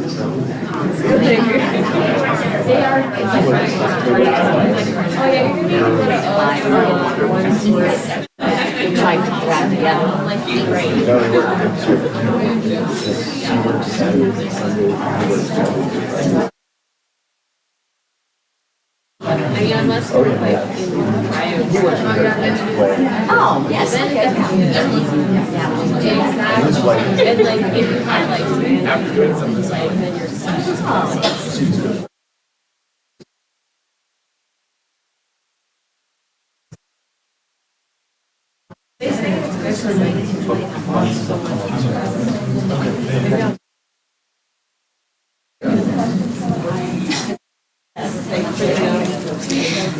Trying to grab together. Oh, yes. Okay. And like if you kind of like after doing something like then you're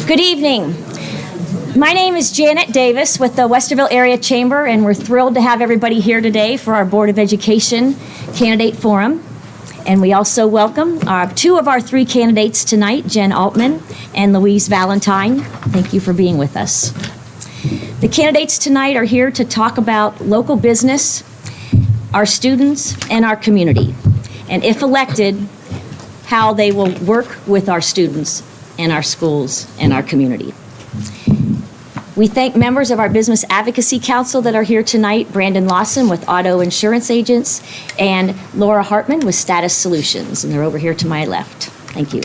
Good evening. My name is Janet Davis with the Westerville Area Chamber, and we're thrilled to have everybody here today for our Board of Education Candidate Forum. And we also welcome two of our three candidates tonight, Jen Altman and Louise Valentine. Thank you for being with us. The candidates tonight are here to talk about local business, our students, and our community. And if elected, how they will work with our students and our schools and our community. We thank members of our Business Advocacy Council that are here tonight, Brandon Lawson with Auto Insurance Agents and Laura Hartman with Status Solutions, and they're over here to my left. Thank you.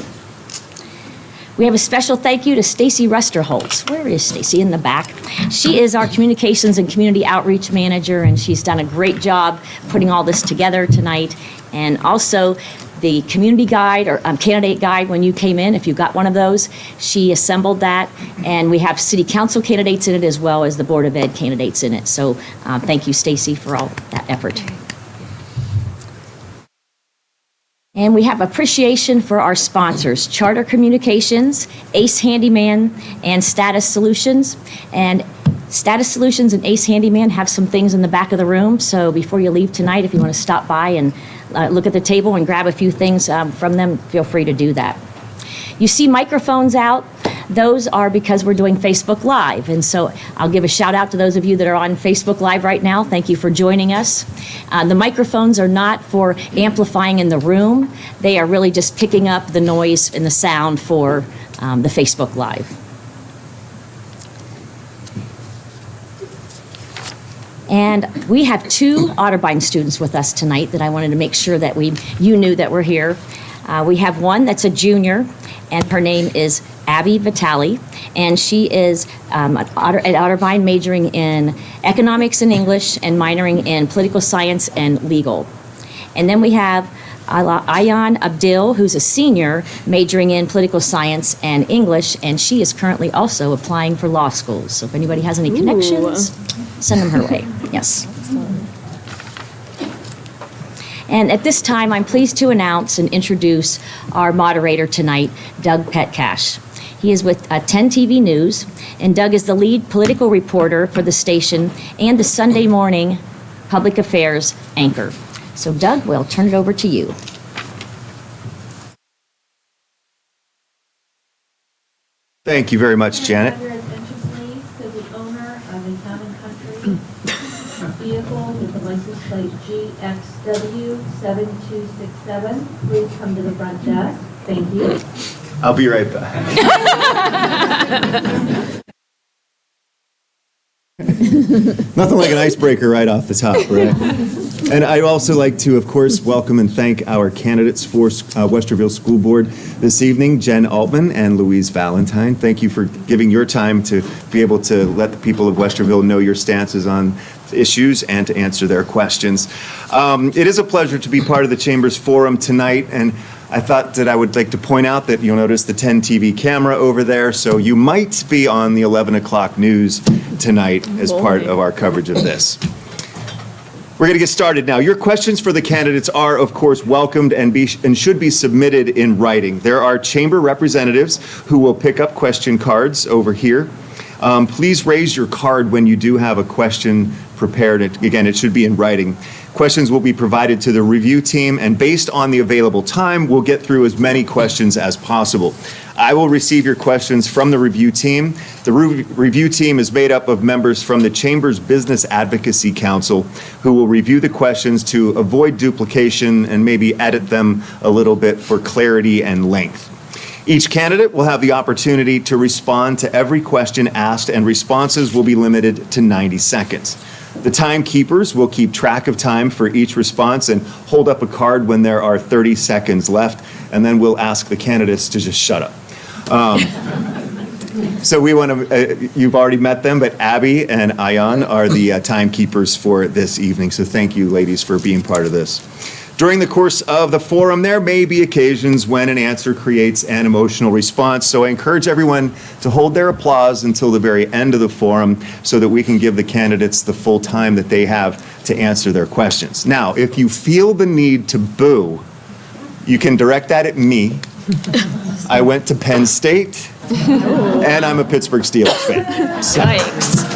We have a special thank you to Stacy Rusterholtz. Where is Stacy? In the back. She is our Communications and Community Outreach Manager, and she's done a great job putting all this together tonight. And also, the community guide or candidate guide when you came in, if you got one of those, she assembled that, and we have city council candidates in it as well as the Board of Ed candidates in it. So thank you, Stacy, for all that effort. And we have appreciation for our sponsors, Charter Communications, Ace Handyman, and Status Solutions. And Status Solutions and Ace Handyman have some things in the back of the room, so before you leave tonight, if you want to stop by and look at the table and grab a few things from them, feel free to do that. You see microphones out. Those are because we're doing Facebook Live, and so I'll give a shout out to those of you that are on Facebook Live right now. Thank you for joining us. The microphones are not for amplifying in the room. They are really just picking up the noise and the sound for the Facebook Live. And we have two Otterbein students with us tonight that I wanted to make sure that you knew that we're here. We have one that's a junior, and her name is Abby Vitale, and she is at Otterbein majoring in economics and English and minoring in political science and legal. And then we have Ayan Abdil, who's a senior majoring in political science and English, and she is currently also applying for law school. So if anybody has any connections, send them her way. Yes. And at this time, I'm pleased to announce and introduce our moderator tonight, Doug Petcash. He is with 10 TV News, and Doug is the lead political reporter for the station and the Sunday morning public affairs anchor. So Doug, we'll turn it over to you. Thank you very much, Janet. Your attention, please, to the owner of a Town and Country vehicle with the license plate GXW7267. Please come to the front desk. Thank you. I'll be right back. Nothing like an icebreaker right off the top, right? And I'd also like to, of course, welcome and thank our candidates for Westerville School Board this evening, Jen Altman and Louise Valentine. Thank you for giving your time to be able to let the people of Westerville know your stances on issues and to answer their questions. It is a pleasure to be part of the Chamber's forum tonight, and I thought that I would like to point out that you'll notice the 10 TV camera over there, so you might be on the 11 o'clock news tonight as part of our coverage of this. We're going to get started now. Your questions for the candidates are, of course, welcomed and should be submitted in writing. There are chamber representatives who will pick up question cards over here. Please raise your card when you do have a question prepared. Again, it should be in writing. Questions will be provided to the review team, and based on the available time, we'll get through as many questions as possible. I will receive your questions from the review team. The review team is made up of members from the Chamber's Business Advocacy Council who will review the questions to avoid duplication and maybe edit them a little bit for clarity and length. Each candidate will have the opportunity to respond to every question asked, and responses will be limited to 90 seconds. The timekeepers will keep track of time for each response and hold up a card when there are 30 seconds left, and then we'll ask the candidates to just shut up. So we want to, you've already met them, but Abby and Ayan are the timekeepers for this evening, so thank you, ladies, for being part of this. During the course of the forum, there may be occasions when an answer creates an emotional response, so I encourage everyone to hold their applause until the very end of the forum so that we can give the candidates the full time that they have to answer their questions. Now, if you feel the need to boo, you can direct that at me. I went to Penn State, and I'm a Pittsburgh Steelers fan. Yikes.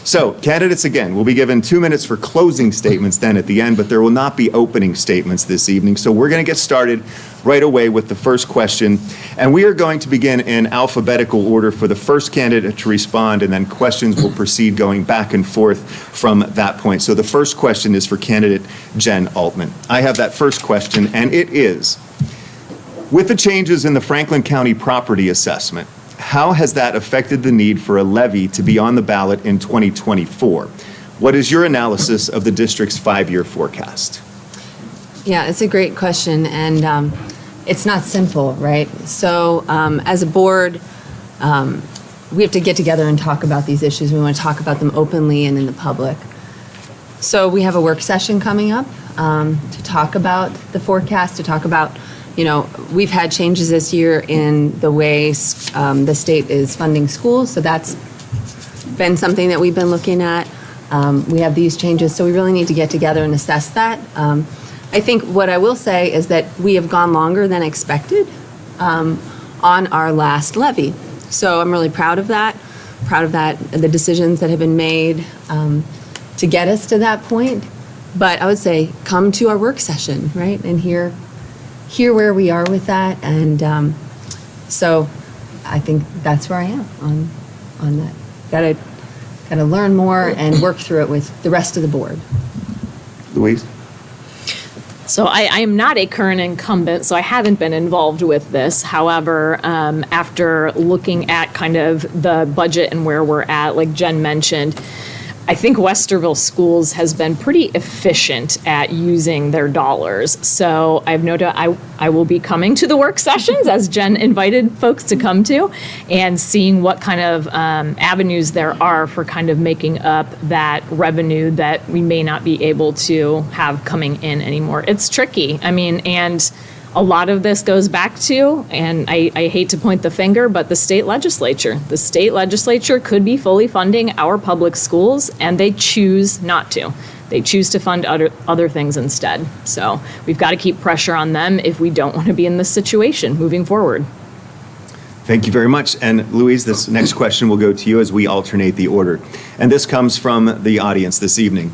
So, candidates, again, will be given 2 minutes for closing statements then at the end, but there will not be opening statements this evening. So we're going to get started right away with the first question, and we are going to begin in alphabetical order for the first candidate to respond, and then questions will proceed going back and forth from that point. So the first question is for candidate Jen Altman. I have that first question, and it is, with the changes in the Franklin County property assessment, how has that affected the need for a levy to be on the ballot in 2024? What is your analysis of the district's 5-year forecast? Yeah, it's a great question, and it's not simple, right? So as a board, we have to get together and talk about these issues. We want to talk about them openly and in the public. So we have a work session coming up to talk about the forecast, to talk about, we've had changes this year in the way the state is funding schools, so that's been something that we've been looking at. We have these changes, so we really need to get together and assess that. I think what I will say is that we have gone longer than expected on our last levy. So I'm really proud of that, the decisions that have been made to get us to that point. But I would say come to our work session, right, and hear where we are with that. And so I think that's where I am on that. Got to learn more and work through it with the rest of the board. Louise? So I am not a current incumbent, so I haven't been involved with this. However, after looking at kind of the budget and where we're at, like Jen mentioned, I think Westerville Schools has been pretty efficient at using their dollars. So I have no doubt I will be coming to the work sessions, as Jen invited folks to come to, and seeing what kind of avenues there are for kind of making up that revenue that we may not be able to have coming in anymore. It's tricky. I mean, and a lot of this goes back to, and I hate to point the finger, but the state legislature. The state legislature could be fully funding our public schools, and they choose not to. They choose to fund other things instead. So we've got to keep pressure on them if we don't want to be in this situation moving forward. Thank you very much. And Louise, this next question will go to you as we alternate the order. And this comes from the audience this evening.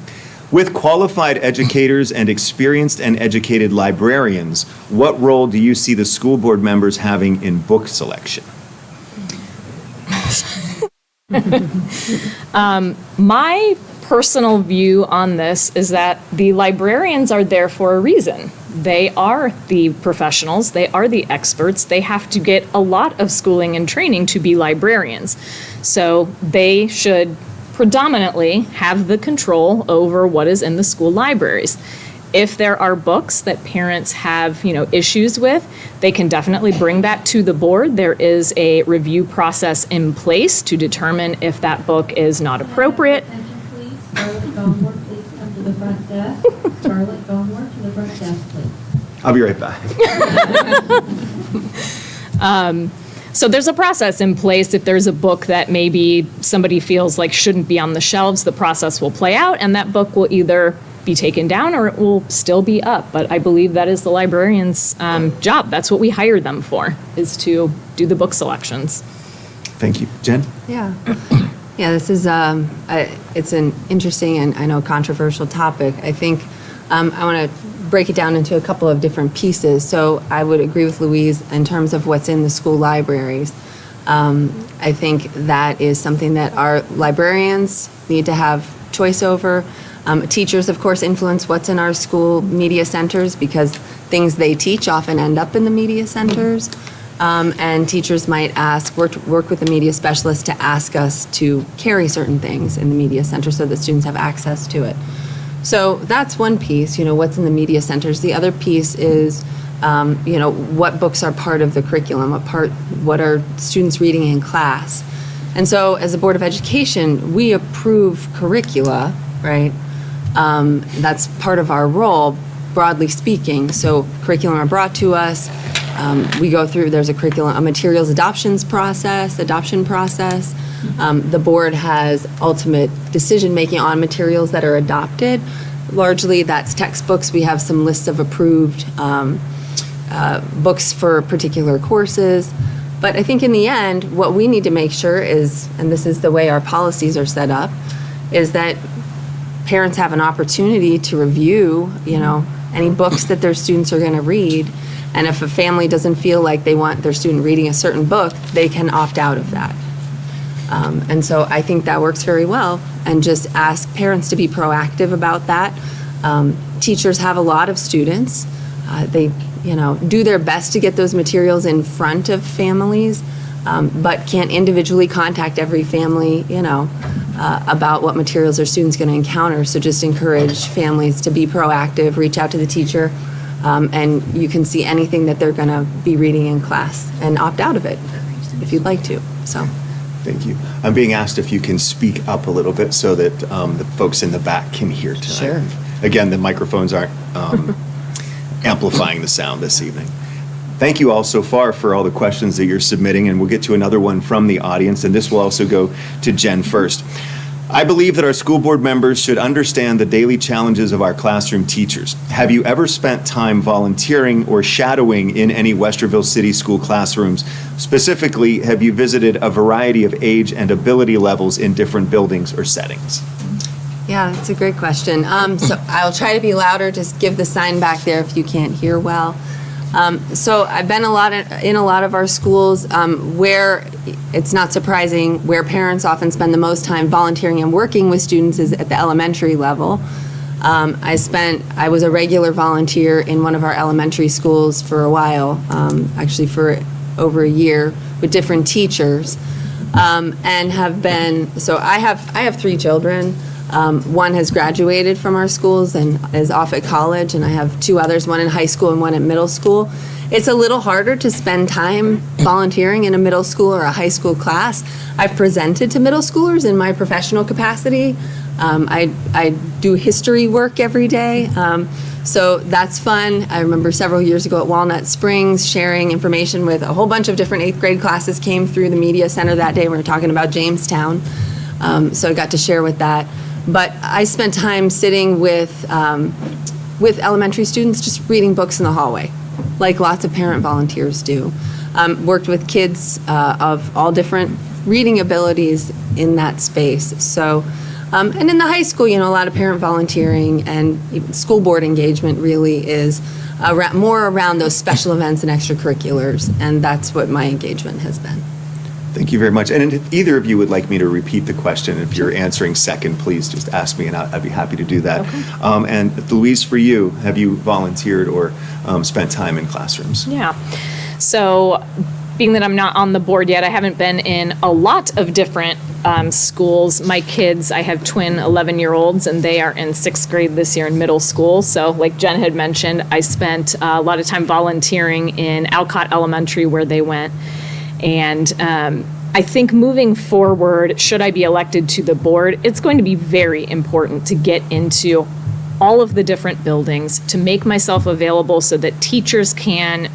With qualified educators and experienced and educated librarians, what role do you see the school board members having in book selection? My personal view on this is that the librarians are there for a reason. They are the professionals, they are the experts, they have to get a lot of schooling and training to be librarians. So they should predominantly have the control over what is in the school libraries. If there are books that parents have, issues with, they can definitely bring that to the board. There is a review process in place to determine if that book is not appropriate. Attention, please. Scarlett Gomworth, please come to the front desk. Scarlett Gomworth to the front desk, please. I'll be right back. So there's a process in place. If there's a book that maybe somebody feels like shouldn't be on the shelves, the process will play out, and that book will either be taken down or it will still be up. But I believe that is the librarian's job. That's what we hired them for, is to do the book selections. Thank you. Jen? Yeah. Yeah, this is, it's an interesting and I know controversial topic. I think I want to break it down into a couple of different pieces. So I would agree with Louise in terms of what's in the school libraries. I think that is something that our librarians need to have choice over. Teachers, of course, influence what's in our school media centers because things they teach often end up in the media centers. And teachers might work with the media specialist to ask us to carry certain things in the media center so that students have access to it. So that's one piece, what's in the media centers. The other piece is, what books are part of the curriculum, what are students reading in class. And so as a Board of Education, we approve curricula, right? That's part of our role, broadly speaking. So curriculum are brought to us. We go through, there's a materials adoption process. The board has ultimate decision-making on materials that are adopted. Largely, that's textbooks. We have some lists of approved books for particular courses. But I think in the end, what we need to make sure is, and this is the way our policies are set up, is that parents have an opportunity to review, any books that their students are going to read. And if a family doesn't feel like they want their student reading a certain book, they can opt out of that. And so I think that works very well. And just ask parents to be proactive about that. Teachers have a lot of students. They, do their best to get those materials in front of families, but can't individually contact every family, about what materials their student's going to encounter. So just encourage families to be proactive, reach out to the teacher, and you can see anything that they're going to be reading in class and opt out of it if you'd like to. So. Thank you. I'm being asked if you can speak up a little bit so that the folks in the back can hear tonight. Sure. Again, the microphones aren't amplifying the sound this evening. Thank you all so far for all the questions that you're submitting, and we'll get to another one from the audience, and this will also go to Jen first. I believe that our school board members should understand the daily challenges of our classroom teachers. Have you ever spent time volunteering or shadowing in any Westerville City School classrooms? Specifically, have you visited a variety of age and ability levels in different buildings or settings? Yeah, that's a great question. So I'll try to be louder, just give the sign back there if you can't hear well. So I've been in a lot of our schools where it's not surprising, where parents often spend the most time volunteering and working with students is at the elementary level. I was a regular volunteer in one of our elementary schools for a while, actually for over a year with different teachers, and have been, so I have 3 children. One has graduated from our schools and is off at college, and I have 2 others, one in high school and one at middle school. It's a little harder to spend time volunteering in a middle school or a high school class. I've presented to middle schoolers in my professional capacity. I do history work every day, so that's fun. I remember several years ago at Walnut Springs sharing information with a whole bunch of different 8th grade classes came through the media center that day. We were talking about Jamestown, so I got to share with that. But I spent time sitting with elementary students, just reading books in the hallway, like lots of parent volunteers do. Worked with kids of all different reading abilities in that space. So, and in the high school, a lot of parent volunteering and even school board engagement really is more around those special events and extracurriculars, and that's what my engagement has been. Thank you very much. And if either of you would like me to repeat the question, if you're answering second, please just ask me and I'd be happy to do that. Okay. And Louise, for you, have you volunteered or spent time in classrooms? Yeah. So being that I'm not on the board yet, I haven't been in a lot of different schools. My kids, I have twin 11-year-olds, and they are in 6th grade this year in middle school. So like Jen had mentioned, I spent a lot of time volunteering in Alcott Elementary where they went. And I think moving forward, should I be elected to the board, it's going to be very important to get into all of the different buildings, to make myself available so that teachers can,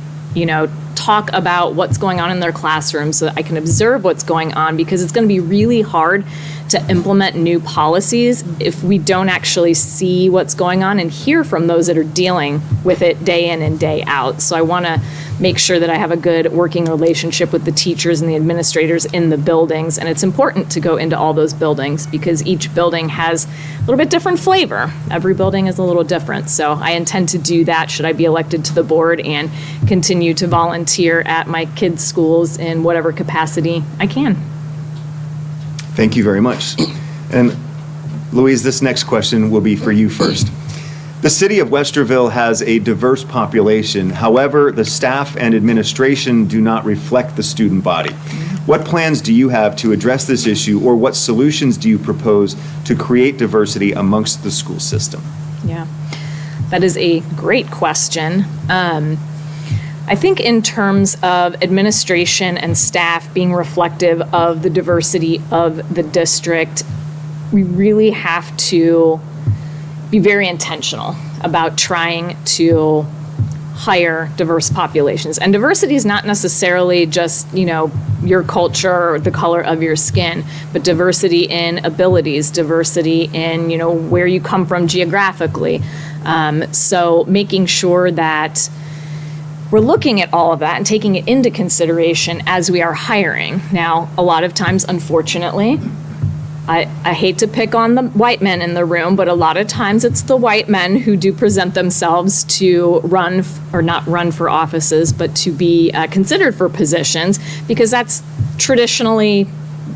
talk about what's going on in their classrooms, so that I can observe what's going on, because it's going to be really hard to implement new policies if we don't actually see what's going on and hear from those that are dealing with it day in and day out. So I want to make sure that I have a good working relationship with the teachers and the administrators in the buildings. And it's important to go into all those buildings because each building has a little bit different flavor. Every building is a little different. So I intend to do that should I be elected to the board and continue to volunteer at my kids' schools in whatever capacity I can. Thank you very much. And Louise, this next question will be for you first. The city of Westerville has a diverse population. However, the staff and administration do not reflect the student body. What plans do you have to address this issue, or what solutions do you propose to create diversity amongst the school system? Yeah, that is a great question. I think in terms of administration and staff being reflective of the diversity of the district, we really have to be very intentional about trying to hire diverse populations. And diversity is not necessarily just, your culture or the color of your skin, but diversity in abilities, diversity in, where you come from geographically. So making sure that we're looking at all of that and taking it into consideration as we are hiring. Now, a lot of times, unfortunately, I hate to pick on the white men in the room, but a lot of times it's the white men who do present themselves to run, or not run for offices, but to be considered for positions, because that's traditionally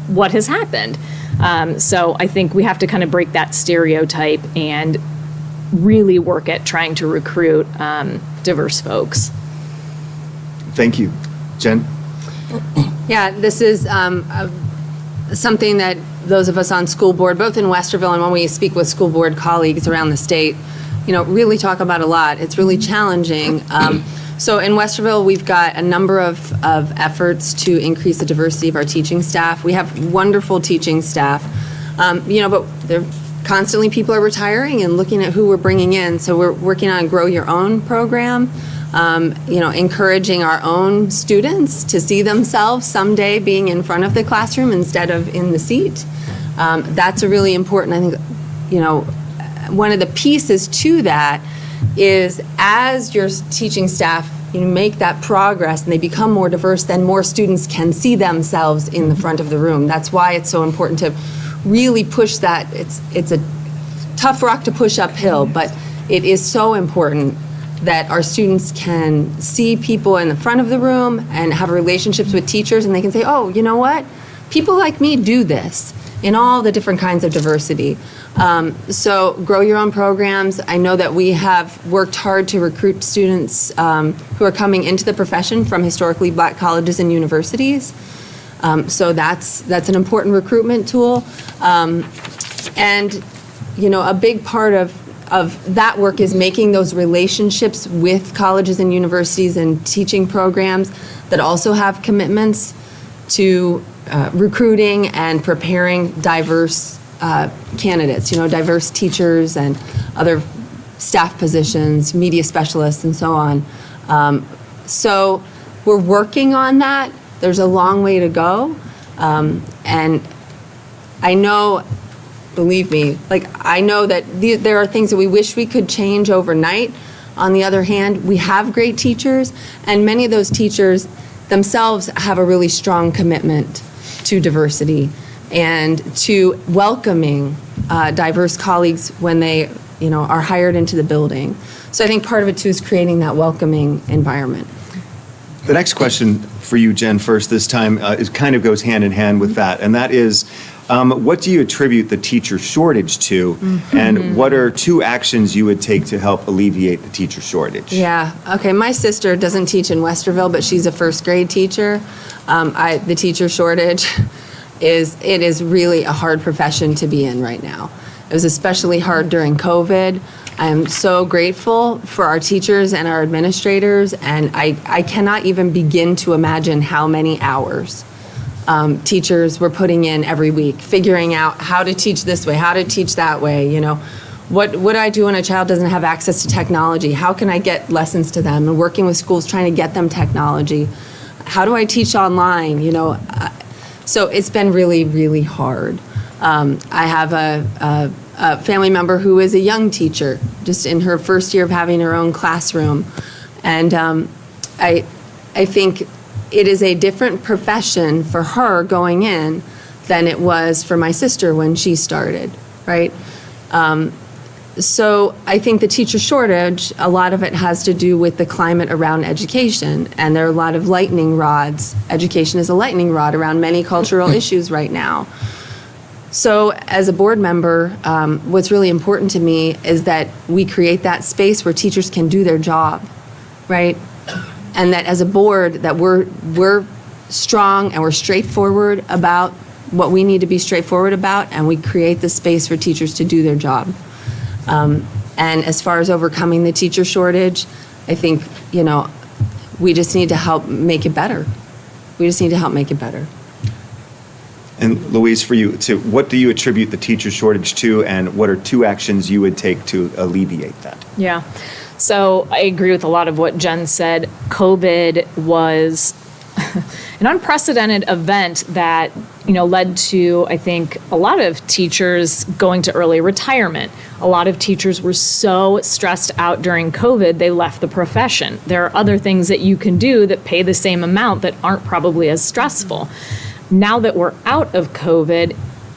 what has happened. So I think we have to kind of break that stereotype and really work at trying to recruit diverse folks. Thank you. Jen? Yeah, this is something that those of us on school board, both in Westerville and when we speak with school board colleagues around the state, really talk about a lot. It's really challenging. So in Westerville, we've got a number of efforts to increase the diversity of our teaching staff. We have wonderful teaching staff, but they're constantly people are retiring and looking at who we're bringing in. So we're working on a Grow Your Own program. Encouraging our own students to see themselves someday being in front of the classroom instead of in the seat. That's a really important, I think, one of the pieces to that is as your teaching staff make that progress and they become more diverse, then more students can see themselves in the front of the room. That's why it's so important to really push that. It's a tough rock to push uphill, but it is so important that our students can see people in the front of the room and have relationships with teachers, and they can say, oh, you know what? People like me do this in all the different kinds of diversity. So Grow Your Own programs. I know that we have worked hard to recruit students who are coming into the profession from historically black colleges and universities. So that's an important recruitment tool. And, a big part of that work is making those relationships with colleges and universities and teaching programs that also have commitments to recruiting and preparing diverse candidates, diverse teachers and other staff positions, media specialists, and so on. So we're working on that. There's a long way to go. And I know, believe me, I know that there are things that we wish we could change overnight. On the other hand, we have great teachers, and many of those teachers themselves have a really strong commitment to diversity and to welcoming diverse colleagues when they, are hired into the building. So I think part of it too is creating that welcoming environment. The next question for you, Jen, first this time, it kind of goes hand in hand with that, and that is, what do you attribute the teacher shortage to, and what are 2 actions you would take to help alleviate the teacher shortage? Yeah, okay, my sister doesn't teach in Westerville, but she's a first grade teacher. The teacher shortage is really a hard profession to be in right now. It was especially hard during COVID. I'm so grateful for our teachers and our administrators, and I cannot even begin to imagine how many hours teachers were putting in every week, figuring out how to teach this way, how to teach that way, What do I do when a child doesn't have access to technology? How can I get lessons to them? And working with schools, trying to get them technology. How do I teach online? So it's been really, really hard. I have a family member who is a young teacher, just in her first year of having her own classroom. And I think it is a different profession for her going in than it was for my sister when she started, right? So I think the teacher shortage, a lot of it has to do with the climate around education, and there are a lot of lightning rods. Education is a lightning rod around many cultural issues right now. So as a board member, what's really important to me is that we create that space where teachers can do their job, right? And that as a board, that we're strong and we're straightforward about what we need to be straightforward about, and we create the space for teachers to do their job. And as far as overcoming the teacher shortage, I think, we just need to help make it better. We just need to help make it better. And Louise, for you, what do you attribute the teacher shortage to, and what are 2 actions you would take to alleviate that? Yeah. So I agree with a lot of what Jen said. COVID was an unprecedented event that, led to, I think, a lot of teachers going to early retirement. A lot of teachers were so stressed out during COVID, they left the profession. There are other things that you can do that pay the same amount that aren't probably as stressful. Now that we're out of COVID,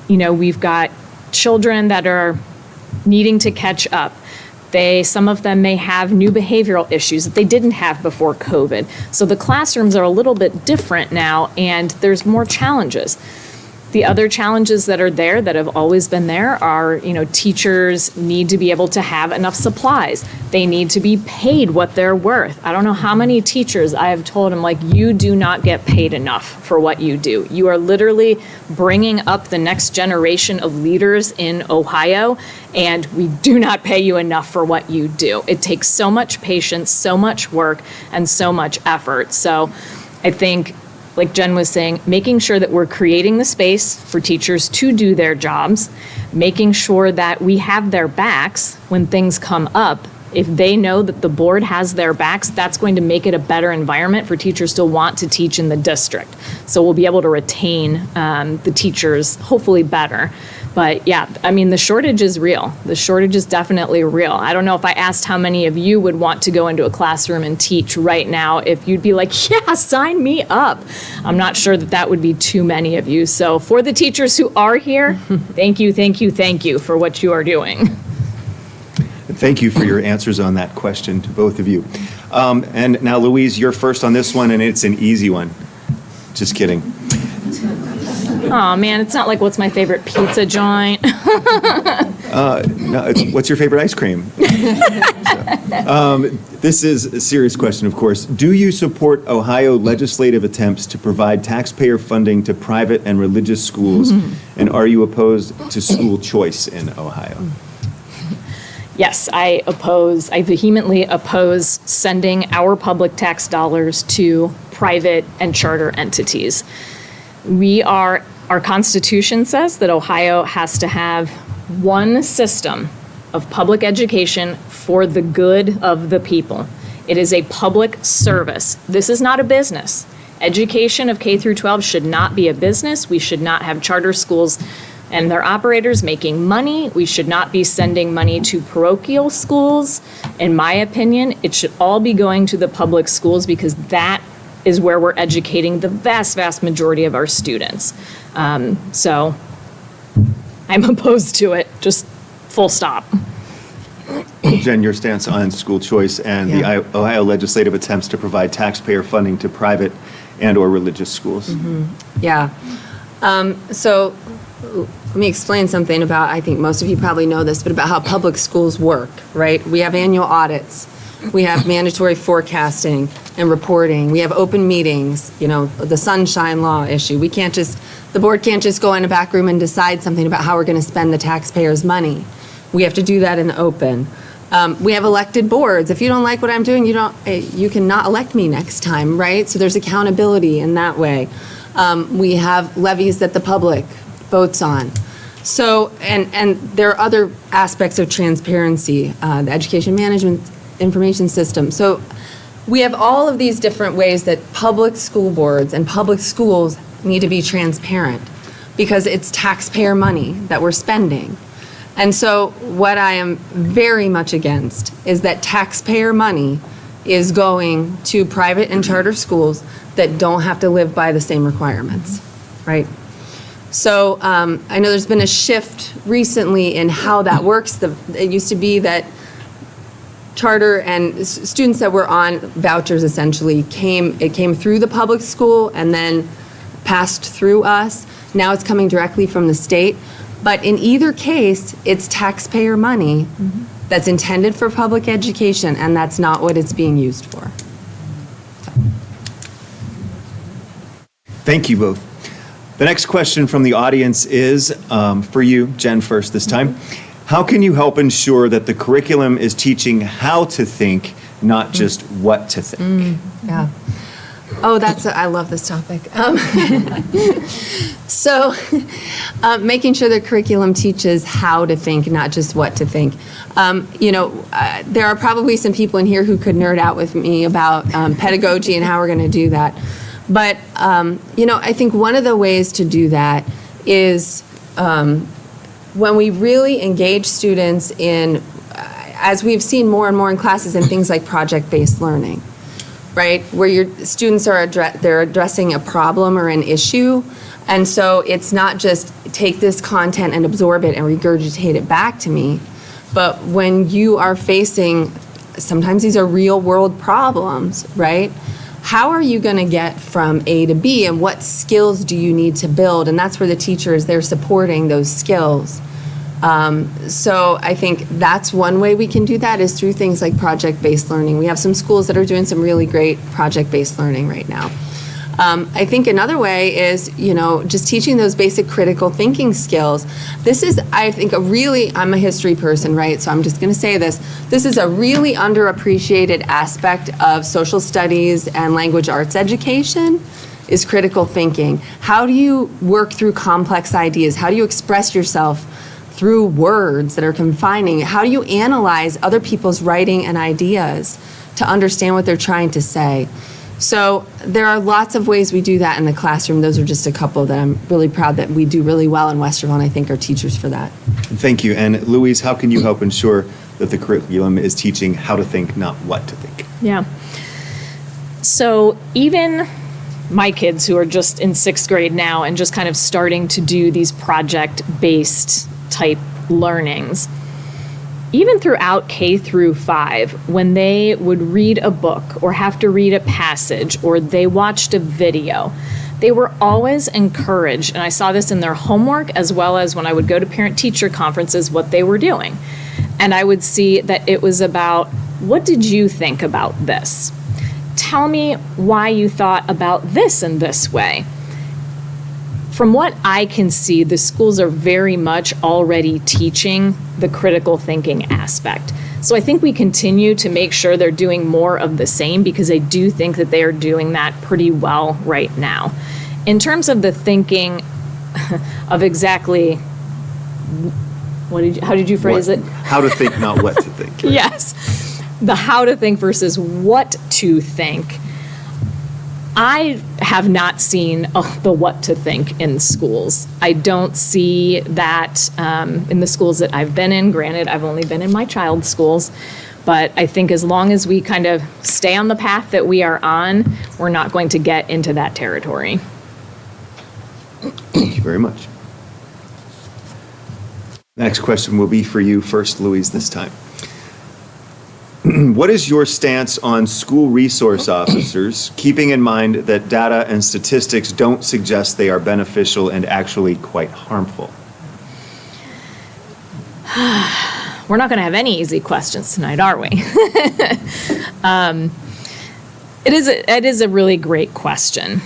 we've got children that are needing to catch up. Some of them may have new behavioral issues that they didn't have before COVID. So the classrooms are a little bit different now, and there's more challenges. The other challenges that are there that have always been there are, teachers need to be able to have enough supplies. They need to be paid what they're worth. I don't know how many teachers I have told them, you do not get paid enough for what you do. You are literally bringing up the next generation of leaders in Ohio, and we do not pay you enough for what you do. It takes so much patience, so much work, and so much effort. So I think, like Jen was saying, making sure that we're creating the space for teachers to do their jobs, making sure that we have their backs when things come up. If they know that the board has their backs, that's going to make it a better environment for teachers to want to teach in the district. So we'll be able to retain the teachers hopefully better. But yeah, the shortage is real. The shortage is definitely real. I don't know if I asked how many of you would want to go into a classroom and teach right now, if you'd be like, yeah, sign me up. I'm not sure that would be too many of you. So for the teachers who are here, thank you for what you are doing. Thank you for your answers on that question to both of you. And now, Louise, you're first on this one, and it's an easy one. Just kidding. Oh man, it's not like what's my favorite pizza joint. No, what's your favorite ice cream? This is a serious question, of course. Do you support Ohio legislative attempts to provide taxpayer funding to private and religious schools? And are you opposed to school choice in Ohio? Yes, I vehemently oppose sending our public tax dollars to private and charter entities. Our Constitution says that Ohio has to have one system of public education for the good of the people. It is a public service. This is not a business. Education of K through 12 should not be a business. We should not have charter schools and their operators making money. We should not be sending money to parochial schools. In my opinion, it should all be going to the public schools, because that is where we're educating the vast, vast majority of our students. So I'm opposed to it, just full stop. Jen, your stance on school choice and the Ohio legislative attempts to provide taxpayer funding to private and/or religious schools. Yeah. So let me explain something about, I think most of you probably know this, but about how public schools work, right? We have annual audits. We have mandatory forecasting and reporting. We have open meetings, the sunshine law issue. The board can't just go in a back room and decide something about how we're going to spend the taxpayers' money. We have to do that in the open. We have elected boards. If you don't like what I'm doing, you cannot elect me next time, right? So there's accountability in that way. We have levies that the public votes on. So, and there are other aspects of transparency, the education management information system. So we have all of these different ways that public school boards and public schools need to be transparent, because it's taxpayer money that we're spending. And so what I am very much against is that taxpayer money is going to private and charter schools that don't have to live by the same requirements, right? So I know there's been a shift recently in how that works. It used to be that charter and students that were on vouchers essentially came through the public school and then passed through us. Now it's coming directly from the state. But in either case, it's taxpayer money that's intended for public education, and that's not what it's being used for. Thank you both. The next question from the audience is for you, Jen, first this time. How can you help ensure that the curriculum is teaching how to think, not just what to think? Yeah. Oh, I love this topic. So, making sure the curriculum teaches how to think, not just what to think. There are probably some people in here who could nerd out with me about pedagogy and how we're going to do that. But, I think one of the ways to do that is when we really engage students in, as we've seen more and more in classes, in things like project-based learning, right? Where your students are they're addressing a problem or an issue. And so it's not just take this content and absorb it and regurgitate it back to me, but when you are facing, sometimes these are real world problems, right? How are you going to get from A to B, and what skills do you need to build? And that's where the teacher is there supporting those skills. So I think that's one way we can do that, is through things like project-based learning. We have some schools that are doing some really great project-based learning right now. I think another way is, just teaching those basic critical thinking skills. This is, I think, I'm a history person, right? So I'm just going to say this. This is a really underappreciated aspect of social studies and language arts education, is critical thinking. How do you work through complex ideas? How do you express yourself through words that are confining? How do you analyze other people's writing and ideas to understand what they're trying to say? So there are lots of ways we do that in the classroom. Those are just a couple that I'm really proud that we do really well in Westerville, and I think our teachers for that. Thank you. And Louise, how can you help ensure that the curriculum is teaching how to think, not what to think? Yeah. So even my kids, who are just in 6th grade now and just kind of starting to do these project-based type learnings, even throughout K through 5, when they would read a book or have to read a passage or they watched a video, they were always encouraged, and I saw this in their homework as well as when I would go to parent-teacher conferences, what they were doing. And I would see that it was about, what did you think about this? Tell me why you thought about this in this way. From what I can see, the schools are very much already teaching the critical thinking aspect. So I think we continue to make sure they're doing more of the same, because I do think that they are doing that pretty well right now. In terms of the thinking of exactly, how did you phrase it? How to think, not what to think. Right? Yes. The how to think versus what to think. I have not seen the what to think in schools. I don't see that in the schools that I've been in. Granted, I've only been in my child's schools, but I think as long as we kind of stay on the path that we are on, we're not going to get into that territory. Thank you very much. Next question will be for you first, Louise, this time. What is your stance on school resource officers, keeping in mind that data and statistics don't suggest they are beneficial and actually quite harmful? We're not going to have any easy questions tonight, are we? It is a really great question.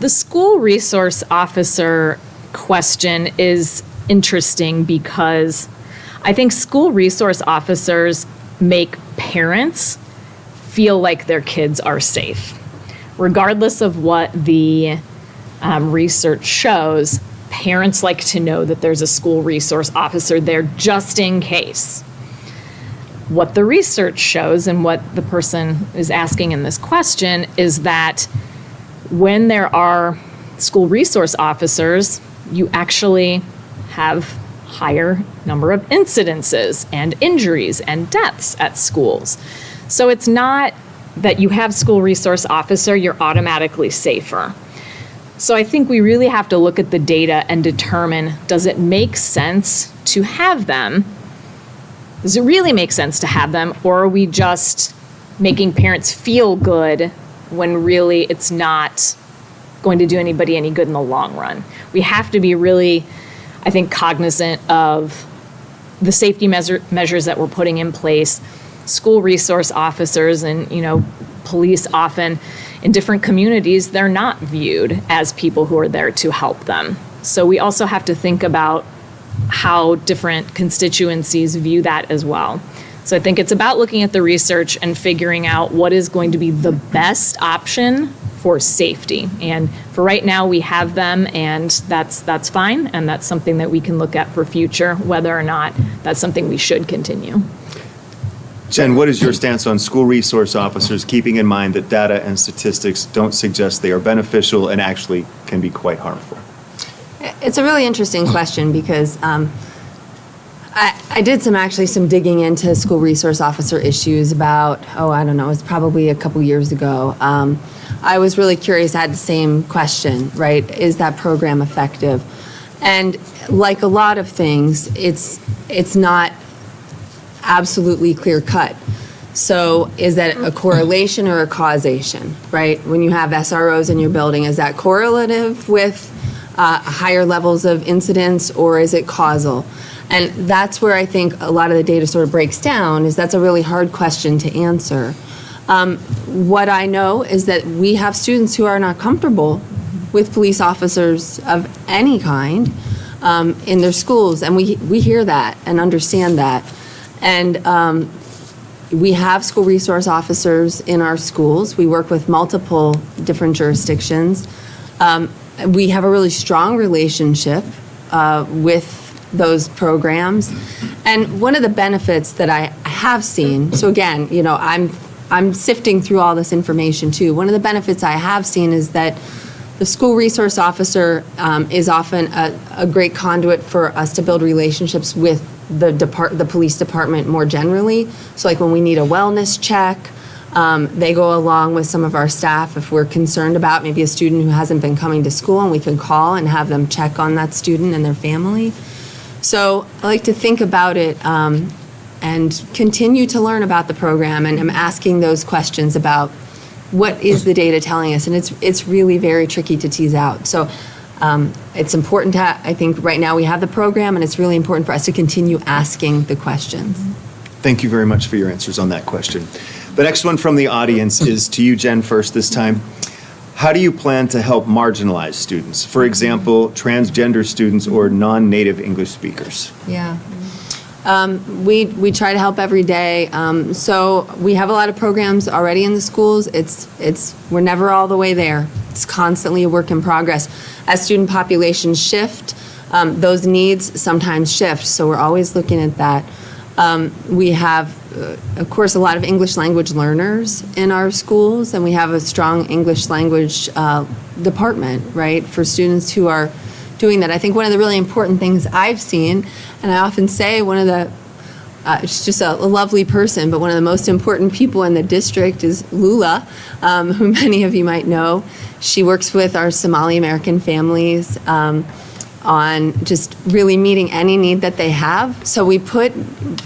The school resource officer question is interesting because I think school resource officers make parents feel like their kids are safe. Regardless of what the research shows, parents like to know that there's a school resource officer there just in case. What the research shows and what the person is asking in this question is that when there are school resource officers, you actually have higher number of incidences and injuries and deaths at schools. So it's not that you have school resource officer, you're automatically safer. So I think we really have to look at the data and determine, does it make sense to have them? Does it really make sense to have them, or are we just making parents feel good when really it's not going to do anybody any good in the long run? We have to be really, I think, cognizant of the safety measures that we're putting in place. School resource officers and, police often in different communities, they're not viewed as people who are there to help them. So we also have to think about how different constituencies view that as well. So I think it's about looking at the research and figuring out what is going to be the best option for safety. And for right now, we have them, and that's fine, and that's something that we can look at for future, whether or not that's something we should continue. Jen, what is your stance on school resource officers, keeping in mind that data and statistics don't suggest they are beneficial and actually can be quite harmful? It's a really interesting question because I did some digging into school resource officer issues about, it's probably a couple years ago. I was really curious. I had the same question, right? Is that program effective? And like a lot of things, it's not absolutely clear cut. So is that a correlation or a causation, right? When you have SROs in your building, is that correlative with higher levels of incidence, or is it causal? And that's where I think a lot of the data sort of breaks down, is that's a really hard question to answer. What I know is that we have students who are not comfortable with police officers of any kind in their schools, and we hear that and understand that. And we have school resource officers in our schools. We work with multiple different jurisdictions. We have a really strong relationship with those programs. And one of the benefits that I have seen, so again, I'm sifting through all this information too. One of the benefits I have seen is that the school resource officer is often a great conduit for us to build relationships with the police department more generally. So like when we need a wellness check, they go along with some of our staff if we're concerned about maybe a student who hasn't been coming to school, and we can call and have them check on that student and their family. So I like to think about it and continue to learn about the program, and I'm asking those questions about what is the data telling us, and it's really very tricky to tease out. So it's important I think right now we have the program, and it's really important for us to continue asking the questions. Thank you very much for your answers on that question. The next one from the audience is to you, Jen, first this time. How do you plan to help marginalized students? For example, transgender students or non-native English speakers? Yeah. We try to help every day. So we have a lot of programs already in the schools. We're never all the way there. It's constantly a work in progress. As student populations shift, those needs sometimes shift. So we're always looking at that. We have, of course, a lot of English language learners in our schools, and we have a strong English language department, right, for students who are doing that. I think one of the really important things I've seen, and I often say one of the, she's just a lovely person, but one of the most important people in the district is Lula, who many of you might know. She works with our Somali American families on just really meeting any need that they have. So we put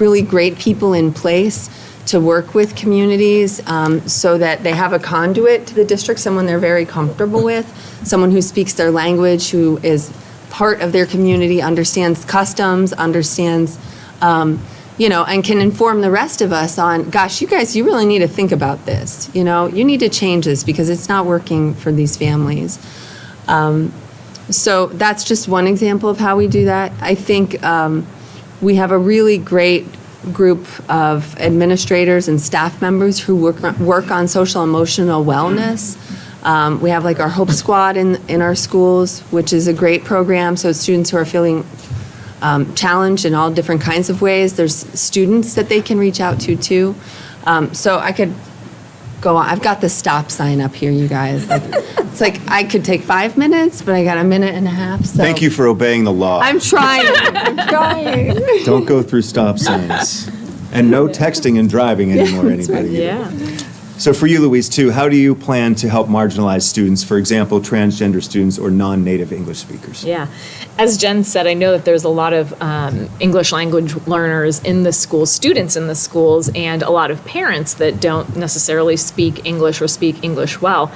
really great people in place to work with communities so that they have a conduit to the district, someone they're very comfortable with, someone who speaks their language, who is part of their community, understands customs, understands, and can inform the rest of us on, gosh, you guys, you really need to think about this. You need to change this because it's not working for these families. So that's just one example of how we do that. I think we have a really great group of administrators and staff members who work on social emotional wellness. We have like our Hope Squad in our schools, which is a great program. So students who are feeling challenged in all different kinds of ways, there's students that they can reach out to too. So I could go on. I've got the stop sign up here, you guys. It's like I could take 5 minutes, but I got a minute and a half. So. Thank you for obeying the law. I'm trying. I'm trying. Don't go through stop signs. And no texting and driving anymore, anybody. Yeah. So for you, Louise, too, how do you plan to help marginalized students, for example, transgender students or non-native English speakers? Yeah. As Jen said, I know that there's a lot of English language learners in the schools, students in the schools, and a lot of parents that don't necessarily speak English or speak English well.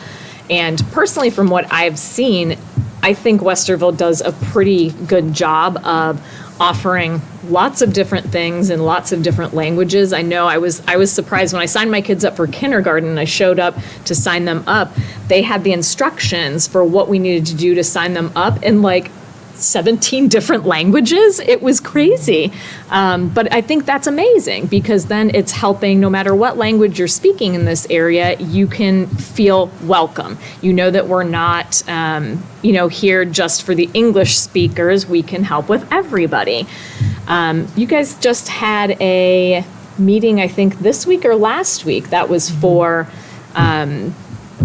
And personally, from what I've seen, I think Westerville does a pretty good job of offering lots of different things in lots of different languages. I know I was surprised when I signed my kids up for kindergarten and I showed up to sign them up. They had the instructions for what we needed to do to sign them up in like 17 different languages. It was crazy. But I think that's amazing because then it's helping no matter what language you're speaking in this area, you can feel welcome. You know that we're not, here just for the English speakers. We can help with everybody. You guys just had a meeting, I think this week or last week, that was for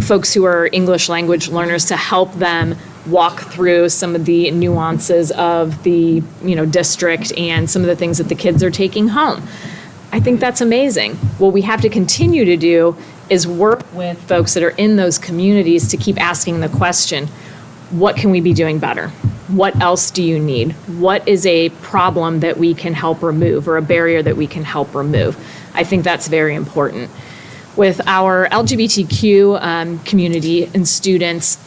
folks who are English language learners to help them walk through some of the nuances of the district and some of the things that the kids are taking home. I think that's amazing. What we have to continue to do is work with folks that are in those communities to keep asking the question, what can we be doing better? What else do you need? What is a problem that we can help remove or a barrier that we can help remove? I think that's very important. With our LGBTQ community and students,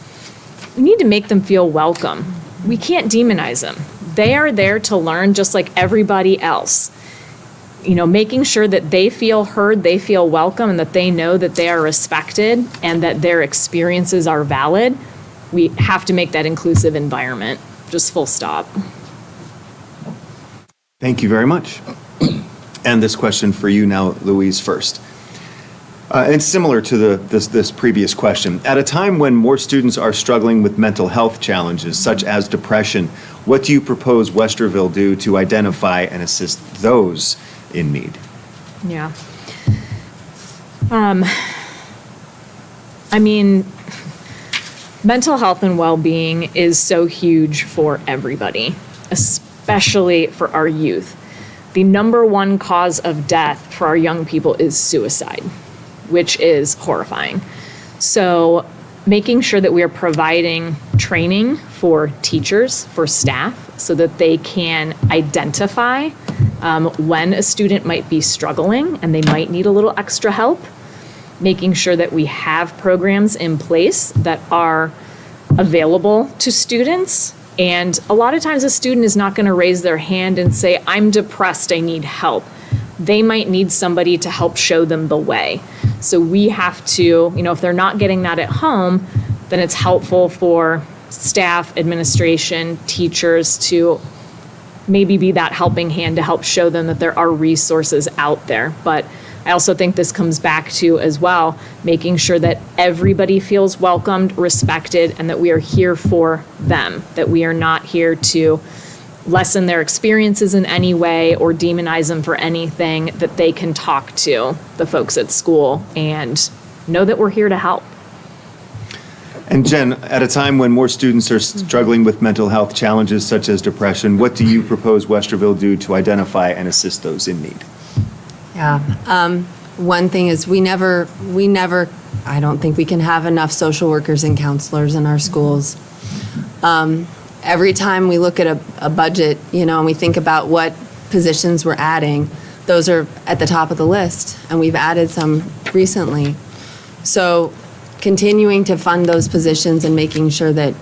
we need to make them feel welcome. We can't demonize them. They are there to learn just like everybody else. Making sure that they feel heard, they feel welcome, and that they know that they are respected and that their experiences are valid. We have to make that inclusive environment, just full stop. Thank you very much. And this question for you now, Louise, first. And it's similar to this previous question. At a time when more students are struggling with mental health challenges, such as depression, what do you propose Westerville do to identify and assist those in need? Yeah. Mental health and well-being is so huge for everybody, especially for our youth. The number one cause of death for our young people is suicide, which is horrifying. So making sure that we are providing training for teachers, for staff, so that they can identify when a student might be struggling and they might need a little extra help. Making sure that we have programs in place that are available to students. And a lot of times a student is not going to raise their hand and say, I'm depressed, I need help. They might need somebody to help show them the way. So we have to, if they're not getting that at home, then it's helpful for staff, administration, teachers to maybe be that helping hand to help show them that there are resources out there. But I also think this comes back to, as well, making sure that everybody feels welcomed, respected, and that we are here for them, that we are not here to lessen their experiences in any way or demonize them for anything, that they can talk to the folks at school and know that we're here to help. And Jen, at a time when more students are struggling with mental health challenges such as depression, what do you propose Westerville do to identify and assist those in need? Yeah. One thing is we never, I don't think we can have enough social workers and counselors in our schools. Every time we look at a budget, and we think about what positions we're adding, those are at the top of the list, and we've added some recently. So continuing to fund those positions and making sure that,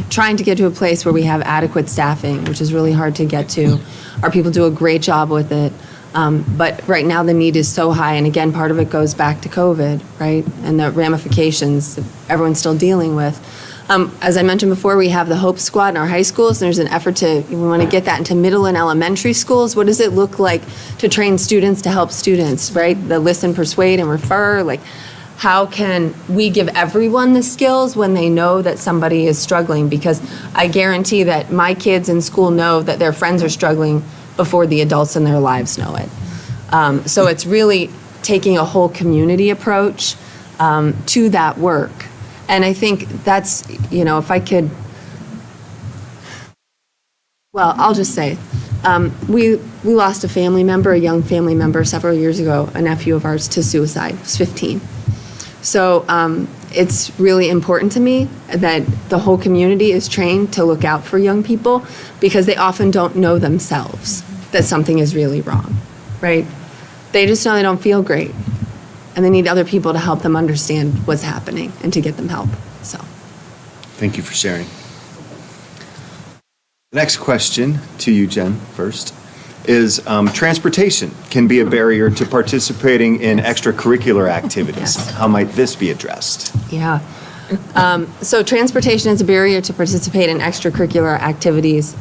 trying to get to a place where we have adequate staffing, which is really hard to get to. Our people do a great job with it. But right now the need is so high, and again, part of it goes back to COVID, right? And the ramifications that everyone's still dealing with. As I mentioned before, we have the Hope Squad in our high schools. There's an effort we want to get that into middle and elementary schools. What does it look like to train students to help students, right? The listen, persuade, and refer. Like, how can we give everyone the skills when they know that somebody is struggling? Because I guarantee that my kids in school know that their friends are struggling before the adults in their lives know it. So it's really taking a whole community approach to that work. And I think that's, if I could, well, I'll just say, we lost a young family member several years ago, a nephew of ours, to suicide. He was 15. So it's really important to me that the whole community is trained to look out for young people because they often don't know themselves that something is really wrong, right? They just know they don't feel great, and they need other people to help them understand what's happening and to get them help, so. Thank you for sharing. The next question to you, Jen, first, is transportation can be a barrier to participating in extracurricular activities. Yes. How might this be addressed? Yeah. So transportation is a barrier to participate in extracurricular activities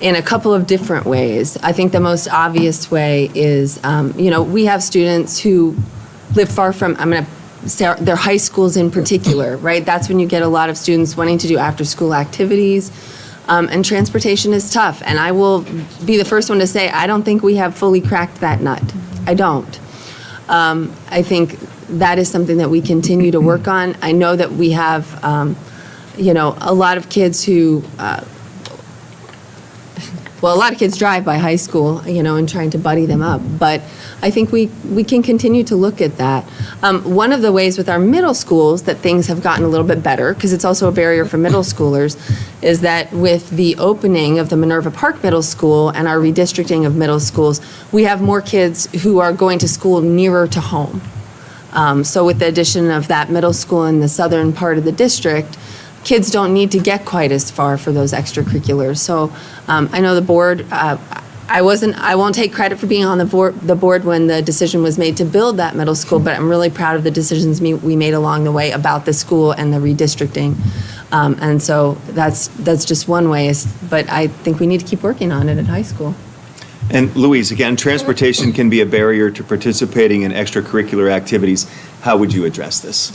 in a couple of different ways. I think the most obvious way is, we have students who live far from, I'm going to say their high schools in particular, right? That's when you get a lot of students wanting to do after-school activities. And transportation is tough. And I will be the first one to say, I don't think we have fully cracked that nut. I don't. I think that is something that we continue to work on. I know that we have, a lot of kids who, a lot of kids drive by high school, and trying to buddy them up. But I think we can continue to look at that. One of the ways with our middle schools that things have gotten a little bit better, because it's also a barrier for middle schoolers, is that with the opening of the Minerva Park Middle School and our redistricting of middle schools, we have more kids who are going to school nearer to home. So with the addition of that middle school in the southern part of the district, kids don't need to get quite as far for those extracurriculars. So I know the board, I won't take credit for being on the board when the decision was made to build that middle school, but I'm really proud of the decisions we made along the way about the school and the redistricting. And so that's just one way, but I think we need to keep working on it at high school. And Louise, again, transportation can be a barrier to participating in extracurricular activities. How would you address this?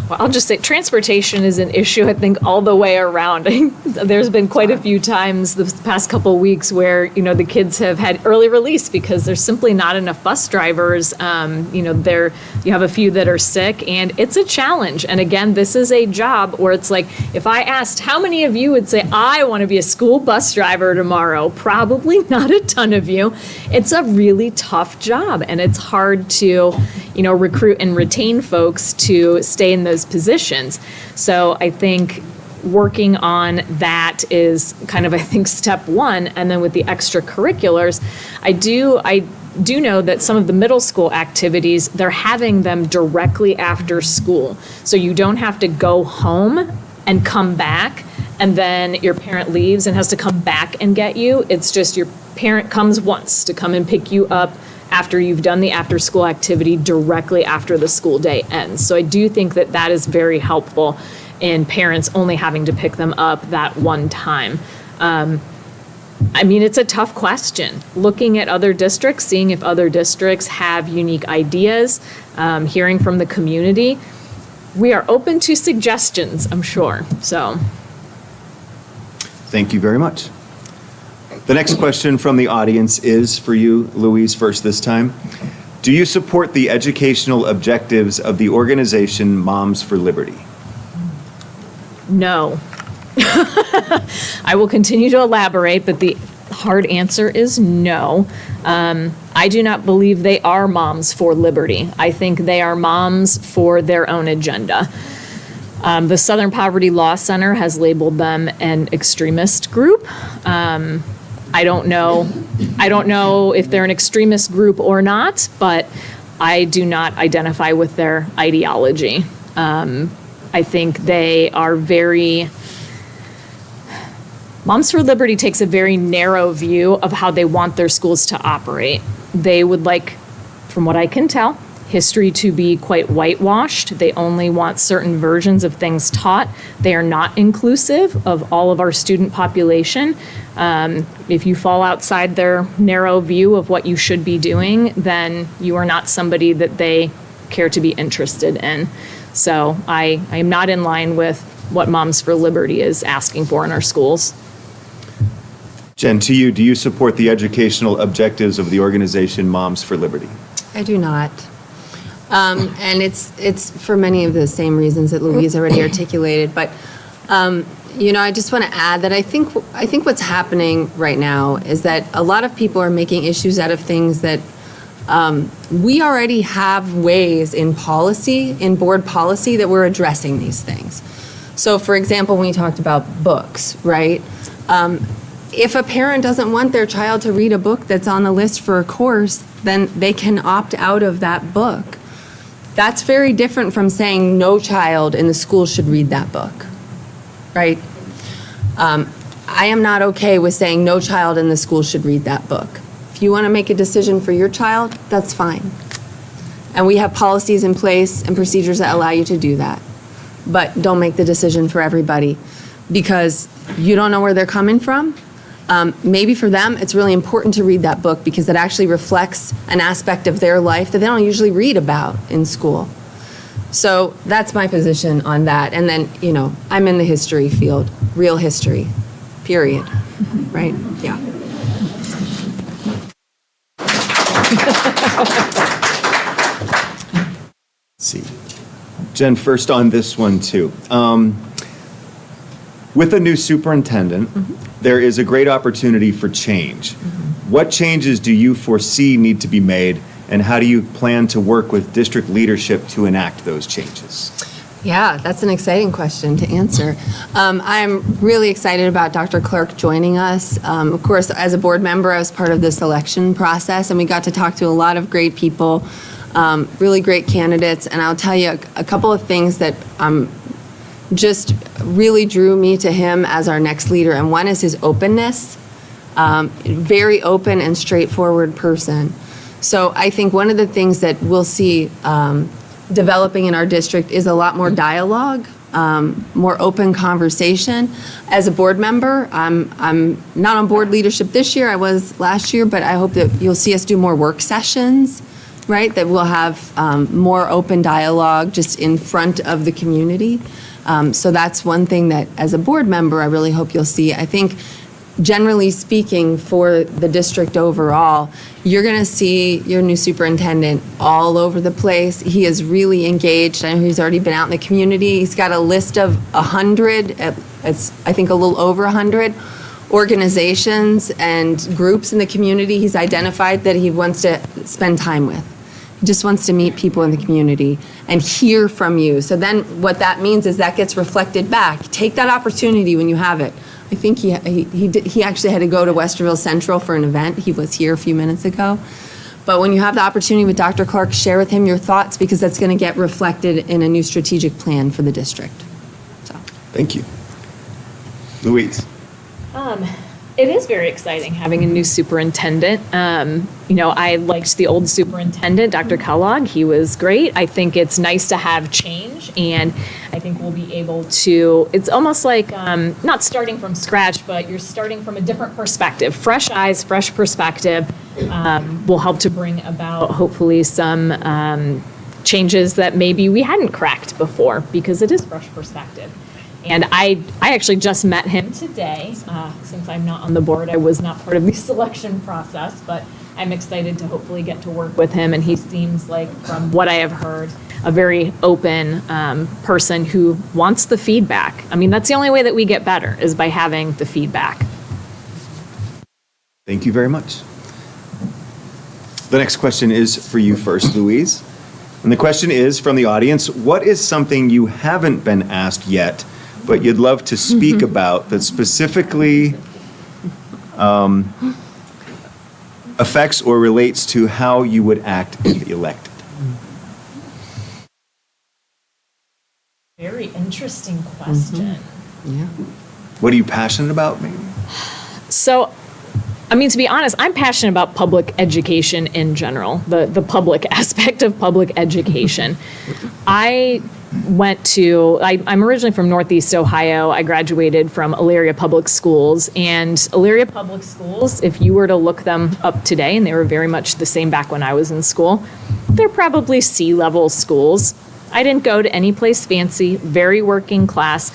Well, I'll just say transportation is an issue, I think, all the way around. There's been quite a few times the past couple of weeks where, the kids have had early release because there's simply not enough bus drivers. You have a few that are sick, and it's a challenge. And again, this is a job where it's like, if I asked how many of you would say, I want to be a school bus driver tomorrow, probably not a ton of you. It's a really tough job, and it's hard to, recruit and retain folks to stay in those positions. So I think working on that is kind of, I think, step one. And then with the extracurriculars, I do know that some of the middle school activities, they're having them directly after school. So you don't have to go home and come back, and then your parent leaves and has to come back and get you. It's just your parent comes once to come and pick you up after you've done the after-school activity directly after the school day ends. So I do think that that is very helpful in parents only having to pick them up that one time. It's a tough question. Looking at other districts, seeing if other districts have unique ideas, hearing from the community. We are open to suggestions, I'm sure, so. Thank you very much. The next question from the audience is for you, Louise, first this time. Do you support the educational objectives of the organization Moms for Liberty? No. I will continue to elaborate, but the hard answer is no. I do not believe they are moms for liberty. I think they are moms for their own agenda. The Southern Poverty Law Center has labeled them an extremist group. I don't know if they're an extremist group or not, but I do not identify with their ideology. I think they are Moms for Liberty takes a very narrow view of how they want their schools to operate. They would like, from what I can tell, history to be quite whitewashed. They only want certain versions of things taught. They are not inclusive of all of our student population. If you fall outside their narrow view of what you should be doing, then you are not somebody that they care to be interested in. So I am not in line with what Moms for Liberty is asking for in our schools. Jen, to you, do you support the educational objectives of the organization Moms for Liberty? I do not. And it's for many of the same reasons that Louise already articulated. But, I just want to add that I think what's happening right now is that a lot of people are making issues out of things that we already have ways in policy, in board policy, that we're addressing these things. So for example, when we talked about books, right? If a parent doesn't want their child to read a book that's on the list for a course, then they can opt out of that book. That's very different from saying no child in the school should read that book, right? I am not okay with saying no child in the school should read that book. If you want to make a decision for your child, that's fine. And we have policies in place and procedures that allow you to do that. But don't make the decision for everybody because you don't know where they're coming from. Maybe for them, it's really important to read that book because it actually reflects an aspect of their life that they don't usually read about in school. So that's my position on that. And then, you know, I'm in the history field, real history, period. Right? Yeah. Let's see. Jen, first on this one too. With a new superintendent, there is a great opportunity for change. What changes do you foresee need to be made, and how do you plan to work with district leadership to enact those changes? Yeah, that's an exciting question to answer. I'm really excited about Dr. Clark joining us. Of course, as a board member, I was part of the selection process, and we got to talk to a lot of great people, really great candidates. And I'll tell you a couple of things that just really drew me to him as our next leader. And one is his openness, very open and straightforward person. So I think one of the things that we'll see developing in our district is a lot more dialogue, more open conversation. As a board member, I'm not on board leadership this year, I was last year, but I hope that you'll see us do more work sessions, right? That we'll have more open dialogue just in front of the community. So that's one thing that as a board member, I really hope you'll see. I think generally speaking for the district overall, you're going to see your new superintendent all over the place. He is really engaged. I know he's already been out in the community. He's got a list of 100, it's I think a little over 100 organizations and groups in the community he's identified that he wants to spend time with. He just wants to meet people in the community and hear from you. So then what that means is that gets reflected back. Take that opportunity when you have it. I think he actually had to go to Westerville Central for an event. He was here a few minutes ago. But when you have the opportunity with Dr. Clark, share with him your thoughts because that's going to get reflected in a new strategic plan for the district. So. Thank you. Louise. It is very exciting having a new superintendent. You know, I liked the old superintendent, Dr. Kellogg. He was great. I think it's nice to have change, and I think we'll be able to, it's almost like not starting from scratch, but you're starting from a different perspective. Fresh eyes, fresh perspective will help to bring about hopefully some changes that maybe we hadn't cracked before because it is fresh perspective. And I actually just met him today. Since I'm not on the board, I was not part of the selection process, but I'm excited to hopefully get to work with him. And he seems like, from what I have heard, a very open person who wants the feedback. I mean, that's the only way that we get better is by having the feedback. Thank you very much. The next question is for you first, Louise. And the question is from the audience, what is something you haven't been asked yet but you'd love to speak about that specifically affects or relates to how you would act if elected? Very interesting question. Yeah. What are you passionate about, maybe? So, I mean, to be honest, I'm passionate about public education in general, the public aspect of public education. I'm originally from Northeast Ohio. I graduated from Elyria Public Schools. And Elyria Public Schools, if you were to look them up today, and they were very much the same back when I was in school, they're probably C-level schools. I didn't go to any place fancy, very working class,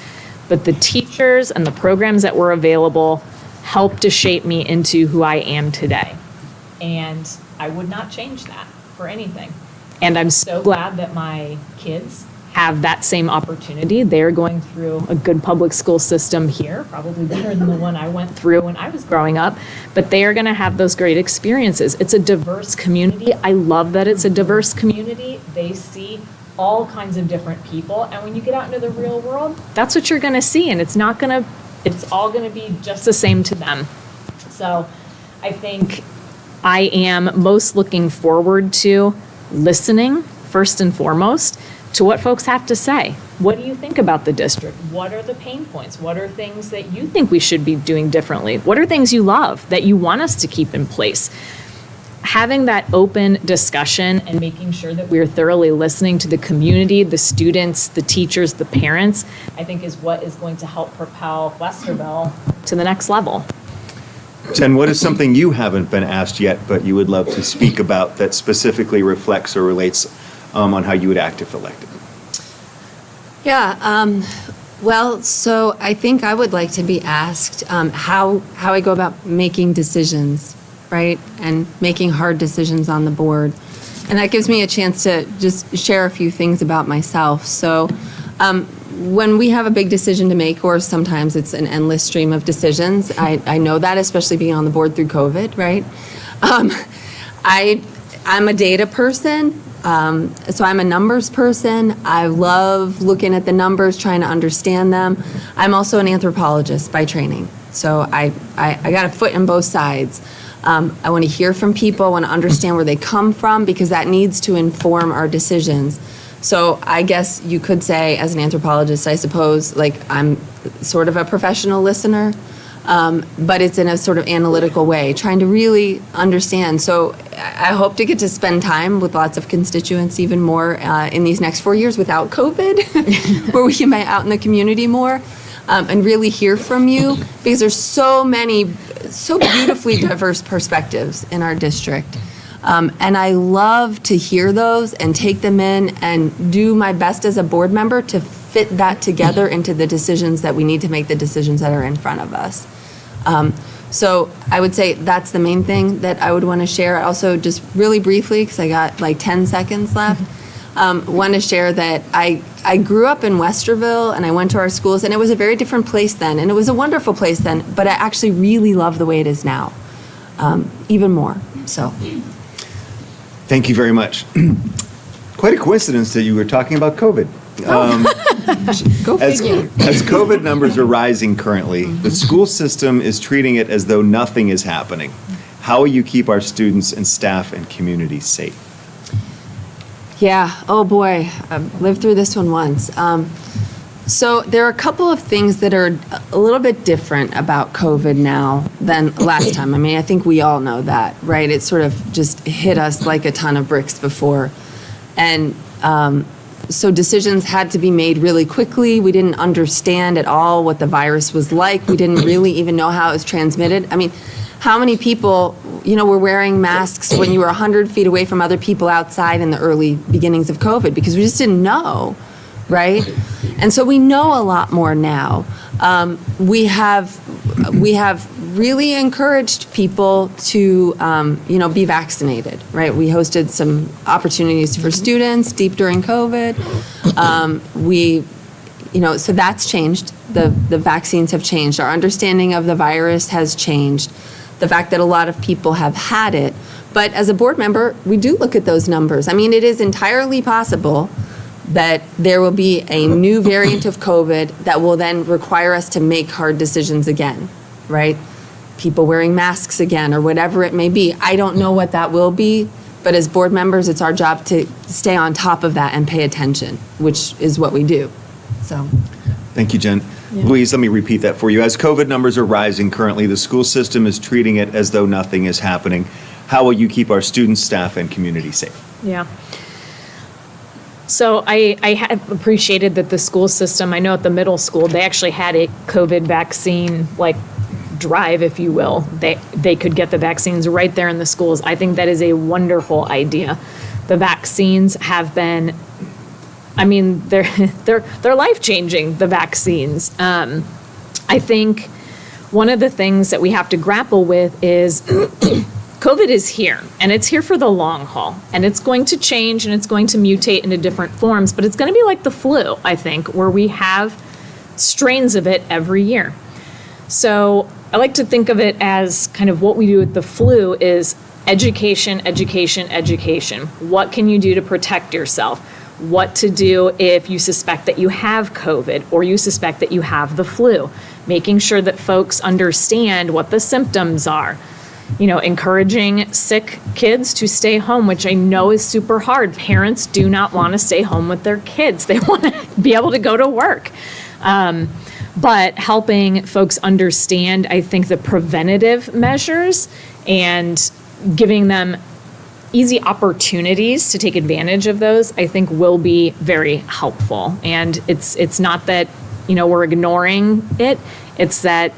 but the teachers and the programs that were available helped to shape me into who I am today. And I would not change that for anything. And I'm so glad that my kids have that same opportunity. They're going through a good public school system here, probably better than the one I went through when I was growing up, but they are going to have those great experiences. It's a diverse community. I love that it's a diverse community. They see all kinds of different people, and when you get out into the real world, that's what you're going to see, and it's all going to be just the same to them. So I think I am most looking forward to listening, first and foremost, to what folks have to say. What do you think about the district? What are the pain points? What are things that you think we should be doing differently? What are things you love that you want us to keep in place? Having that open discussion and making sure that we're thoroughly listening to the community, the students, the teachers, the parents, I think is what is going to help propel Westerville to the next level. Jen, what is something you haven't been asked yet, but you would love to speak about that specifically reflects or relates on how you would act if elected? Yeah, well, so I think I would like to be asked how I go about making decisions, right? And making hard decisions on the board. And that gives me a chance to just share a few things about myself. So when we have a big decision to make, or sometimes it's an endless stream of decisions, I know that, especially being on the board through COVID, right? I'm a data person. So I'm a numbers person. I love looking at the numbers, trying to understand them. I'm also an anthropologist by training. So I got a foot in both sides. I want to hear from people, I want to understand where they come from, because that needs to inform our decisions. So I guess you could say, as an anthropologist, I suppose, like, I'm sort of a professional listener, but it's in a sort of analytical way, trying to really understand. So I hope to get to spend time with lots of constituents even more in these next 4 years without COVID, where we can be out in the community more and really hear from you, because there's so beautifully diverse perspectives in our district. And I love to hear those and take them in and do my best as a board member to fit that together into the decisions that we need to make, the decisions that are in front of us. So I would say that's the main thing that I would want to share. Also, just really briefly, because I got like 10 seconds left, want to share that I grew up in Westerville, and I went to our schools, and it was a very different place then, and it was a wonderful place then, but I actually really love the way it is now, even more, so. Thank you very much. Quite a coincidence that you were talking about COVID. Go figure. As COVID numbers are rising currently, the school system is treating it as though nothing is happening. How will you keep our students and staff and community safe? Yeah, oh boy, I've lived through this one once. So there are a couple of things that are a little bit different about COVID now than last time. I mean, I think we all know that, right? It sort of just hit us like a ton of bricks before. And so decisions had to be made really quickly. We didn't understand at all what the virus was like. We didn't really even know how it was transmitted. I mean, how many people, were wearing masks when you were 100 feet away from other people outside in the early beginnings of COVID, because we just didn't know, right? And so we know a lot more now. We have really encouraged people to, be vaccinated, right? We hosted some opportunities for students deep during COVID. So that's changed. The vaccines have changed. Our understanding of the virus has changed. The fact that a lot of people have had it. But as a board member, we do look at those numbers. I mean, it is entirely possible that there will be a new variant of COVID that will then require us to make hard decisions again, right? People wearing masks again, or whatever it may be. I don't know what that will be, but as board members, it's our job to stay on top of that and pay attention, which is what we do, so. Thank you, Jen. Yeah. Louise, let me repeat that for you. As COVID numbers are rising currently, the school system is treating it as though nothing is happening. How will you keep our students, staff, and community safe? Yeah. So I have appreciated that the school system, I know at the middle school, they actually had a COVID vaccine, drive, if you will. They could get the vaccines right there in the schools. I think that is a wonderful idea. The vaccines have been, they're life-changing, the vaccines. I think one of the things that we have to grapple with is COVID is here, and it's here for the long haul, and it's going to change and it's going to mutate into different forms, but it's going to be like the flu, I think, where we have strains of it every year. So I like to think of it as kind of what we do with the flu is education, education, education. What can you do to protect yourself? What to do if you suspect that you have COVID or you suspect that you have the flu? Making sure that folks understand what the symptoms are. You know, encouraging sick kids to stay home, which I know is super hard. Parents do not want to stay home with their kids. They want to be able to go to work. But helping folks understand, I think, the preventative measures and giving them easy opportunities to take advantage of those, I think will be very helpful. And it's not that, you know, we're ignoring it. It's that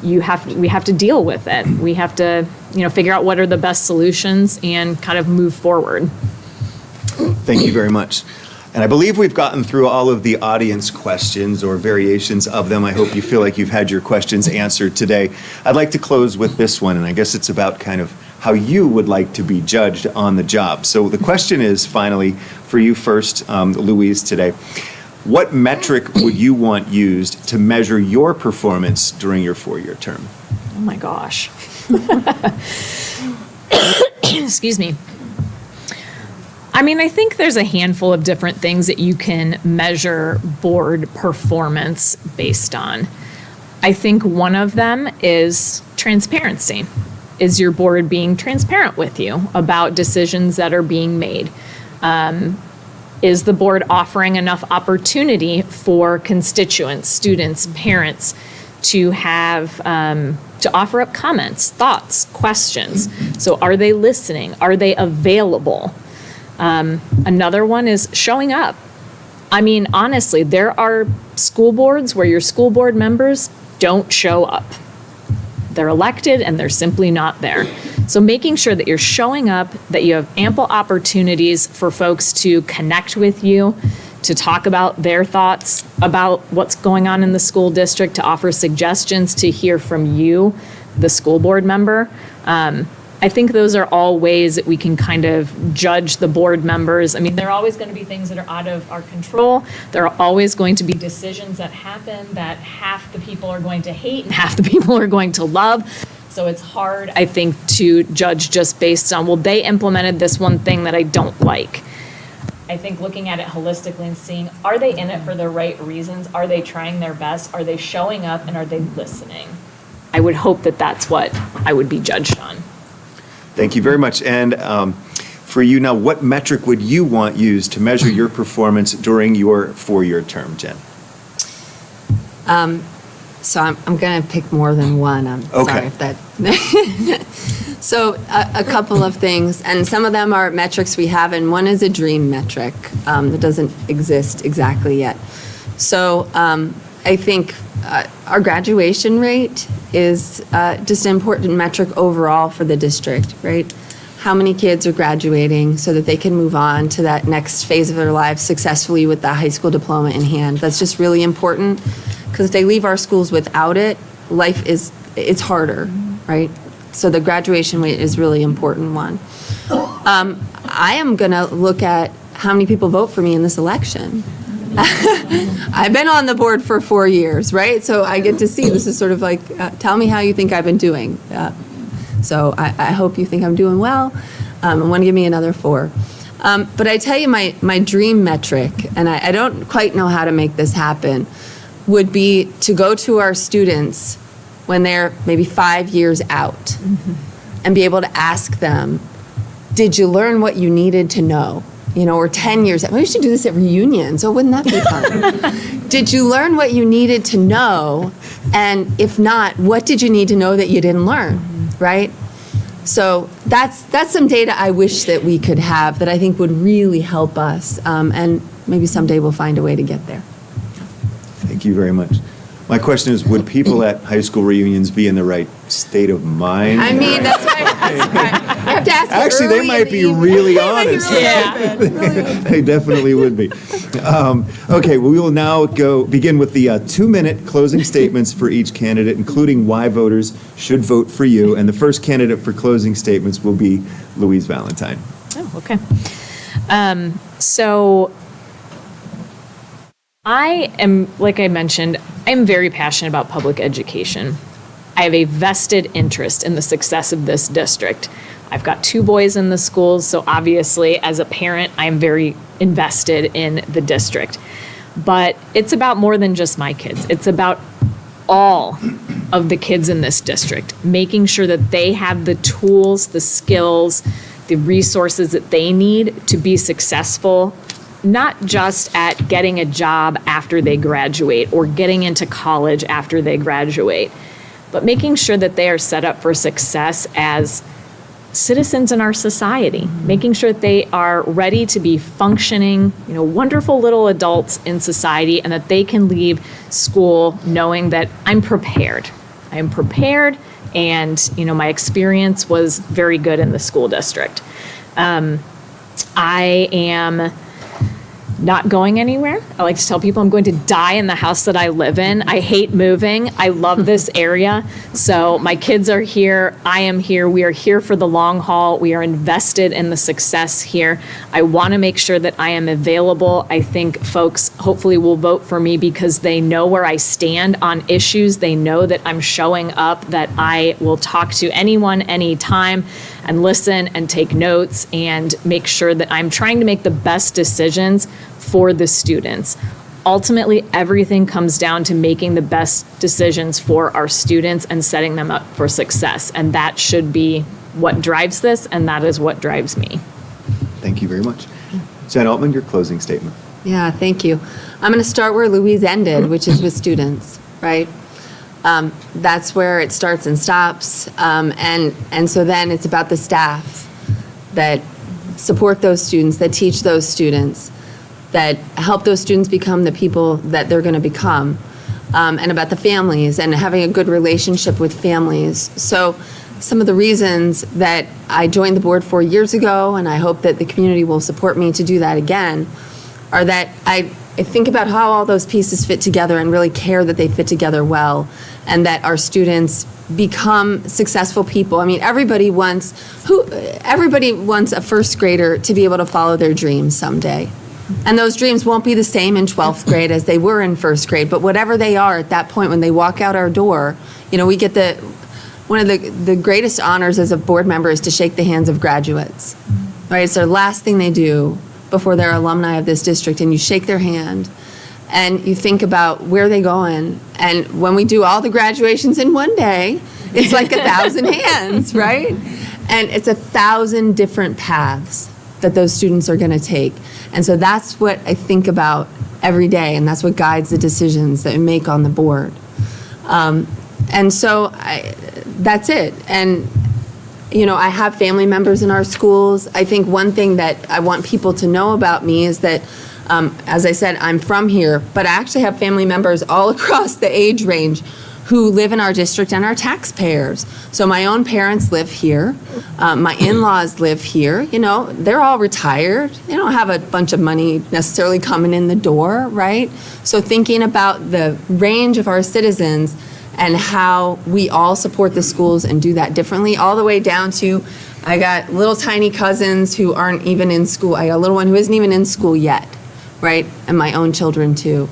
we have to deal with it. We have to, you know, figure out what are the best solutions and kind of move forward. Thank you very much. And I believe we've gotten through all of the audience questions or variations of them. I hope you feel like you've had your questions answered today. I'd like to close with this one, and I guess it's about kind of how you would like to be judged on the job. So the question is, finally, for you first, Louise, today. What metric would you want used to measure your performance during your 4-year term? Oh my gosh. Excuse me. I mean, I think there's a handful of different things that you can measure board performance based on. I think one of them is transparency. Is your board being transparent with you about decisions that are being made? Is the board offering enough opportunity for constituents, students, parents to have, to offer up comments, thoughts, questions? So are they listening? Are they available? Another one is showing up. I mean, honestly, there are school boards where your school board members don't show up. They're elected and they're simply not there. So making sure that you're showing up, that you have ample opportunities for folks to connect with you, to talk about their thoughts about what's going on in the school district, to offer suggestions, to hear from you, the school board member. I think those are all ways that we can kind of judge the board members. I mean, there are always going to be things that are out of our control. There are always going to be decisions that happen that half the people are going to hate and half the people are going to love. So it's hard, I think, to judge just based on, well, they implemented this one thing that I don't like. I think looking at it holistically and seeing, are they in it for the right reasons? Are they trying their best? Are they showing up and are they listening? I would hope that that's what I would be judged on. Thank you very much. And for you now, what metric would you want used to measure your performance during your 4-year term, Jen? So I'm going to pick more than one. I'm sorry if that. So a couple of things, and some of them are metrics we have, and one is a dream metric that doesn't exist exactly yet. So I think our graduation rate is just an important metric overall for the district, right? How many kids are graduating so that they can move on to that next phase of their lives successfully with the high school diploma in hand. That's just really important, because if they leave our schools without it, it's harder, right? So the graduation rate is really important one. I am going to look at how many people vote for me in this election. I've been on the board for 4 years, right? So I get to see, this is sort of like, tell me how you think I've been doing. So I hope you think I'm doing well. And want to give me another 4. But I tell you, my dream metric, and I don't quite know how to make this happen, would be to go to our students when they're maybe 5 years out and be able to ask them, did you learn what you needed to know? You know, or 10 years out. Maybe we should do this at reunions. Oh, wouldn't that be fun? Did you learn what you needed to know? And if not, what did you need to know that you didn't learn, right? So that's some data I wish that we could have that I think would really help us. And maybe someday we'll find a way to get there. Thank you very much. My question is, would people at high school reunions be in the right state of mind? I mean, that's right. I have to ask you Actually, they early might in the be evening. really They might be honest. really They definitely would be. Okay, we will now begin with the 2-minute closing statements for each candidate, including why voters should vote for you. And the first candidate for closing statements will be Louise Valentine. Oh, okay. So I am, like I mentioned, I'm very passionate about public education. I have a vested interest in the success of this district. I've got 2 boys in the schools, so obviously, as a parent, I'm very invested in the district. But it's about more than just my kids. It's about all of the kids in this district, making sure that they have the tools, the skills, the resources that they need to be successful, not just at getting a job after they graduate or getting into college after they graduate, but making sure that they are set up for success as citizens in our society, making sure that they are ready to be functioning, wonderful little adults in society, and that they can leave school knowing that I'm prepared. I am prepared, and my experience was very good in the school district. I am not going anywhere. I like to tell people I'm going to die in the house that I live in. I hate moving. I love this area. So my kids are here. I am here. We are here for the long haul. We are invested in the success here. I want to make sure that I am available. I think folks hopefully will vote for me because they know where I stand on issues. They know that I'm showing up, that I will talk to anyone, anytime, and listen and take notes and make sure that I'm trying to make the best decisions for the students. Ultimately, everything comes down to making the best decisions for our students and setting them up for success. And that should be what drives this, and that is what drives me. Thank you very much. Jen Altman, your closing statement. Yeah, thank you. I'm going to start where Louise ended, which is with students, right? That's where it starts and stops. And so then it's about the staff that support those students, that teach those students, that help those students become the people that they're going to become, and about the families and having a good relationship with families. So some of the reasons that I joined the board 4 years ago, and I hope that the community will support me to do that again, are that I think about how all those pieces fit together and really care that they fit together well, and that our students become successful people. I mean, everybody wants a first grader to be able to follow their dreams someday. And those dreams won't be the same in 12th grade as they were in first grade, but whatever they are at that point when they walk out our door, we get one of the greatest honors as a board member is to shake the hands of graduates, right? It's their last thing they do before they're alumni of this district, and you shake their hand and you think about where they're going. And when we do all the graduations in one day, it's like 1,000 hands, right? And it's 1,000 different paths that those students are going to take. And so that's what I think about every day, and that's what guides the decisions that we make on the board. And so that's it. And, I have family members in our schools. I think one thing that I want people to know about me is that, as I said, I'm from here, but I actually have family members all across the age range who live in our district and are taxpayers. So my own parents live here. My in-laws live here. They're all retired. They don't have a bunch of money necessarily coming in the door, right? So thinking about the range of our citizens and how we all support the schools and do that differently, all the way down to, I got little tiny cousins who aren't even in school. I got a little one who isn't even in school yet, right? And my own children too.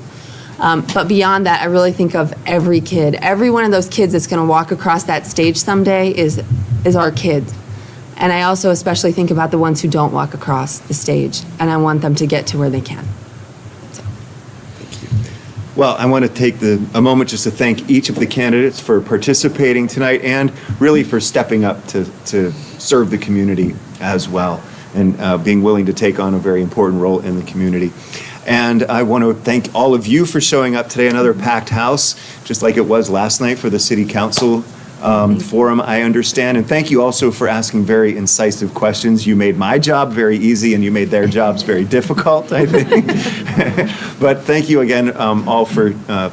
But beyond that, I really think of every kid. Every one of those kids that's going to walk across that stage someday is our kids. And I also especially think about the ones who don't walk across the stage, and I want them to get to where they can. Well, I want to take a moment just to thank each of the candidates for participating tonight and really for stepping up to serve the community as well, and being willing to take on a very important role in the community. And I want to thank all of you for showing up today. Another packed house, just like it was last night for the city council forum, I understand. And thank you also for asking very incisive questions. You made my job very easy, and you made their jobs very difficult, I think. But thank you again, all, for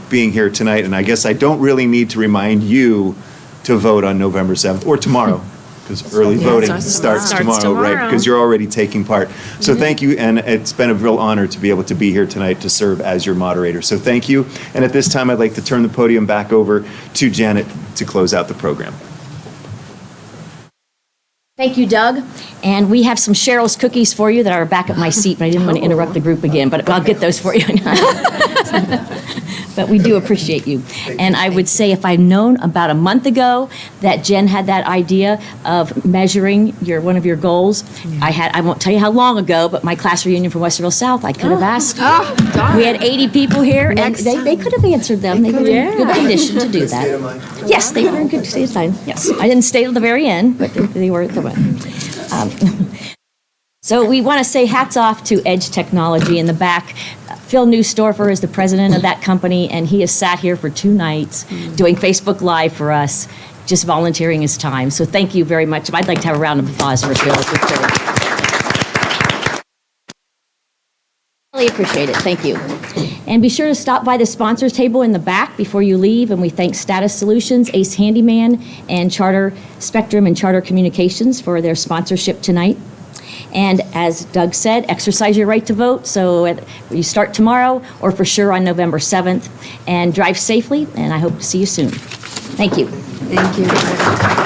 being here tonight. And I guess I don't really need to remind you to vote on November 7th, or tomorrow, because early voting starts tomorrow, right? Because you're already taking part. So thank you, and it's been a real honor to be able to be here tonight to serve as your moderator. So thank you. And at this time, I'd like to turn the podium back over to Janet to close out the program. Thank you, Doug. And we have some Cheryl's cookies for you that are back at my seat, but I didn't want to interrupt the group again, but I'll get those for you. But we do appreciate you. And I would say if I'd known about a month ago that Jen had that idea of measuring one of your goals, I won't tell you how long ago, but my class reunion from Westerville South, I could have asked. We had 80 people here, and they could have answered them. They were in good condition to do that. Yes, they were in good state of mind. Yes, I didn't stay till the very end, but they were at the end. So we want to say hats off to Edge Technology in the back. Phil Neusdorfer is the president of that company, and he has sat here for 2 nights doing Facebook Live for us, just volunteering his time. So thank you very much. I'd like to have a round of applause for Phil. Really appreciate it. Thank you. And be sure to stop by the sponsors table in the back before you leave. And we thank Status Solutions, Ace Handyman, and Charter Spectrum and Charter Communications for their sponsorship tonight. And as Doug said, exercise your right to vote. So you start tomorrow or for sure on November 7th. And drive safely, and I hope to see you soon. Thank you. Thank you.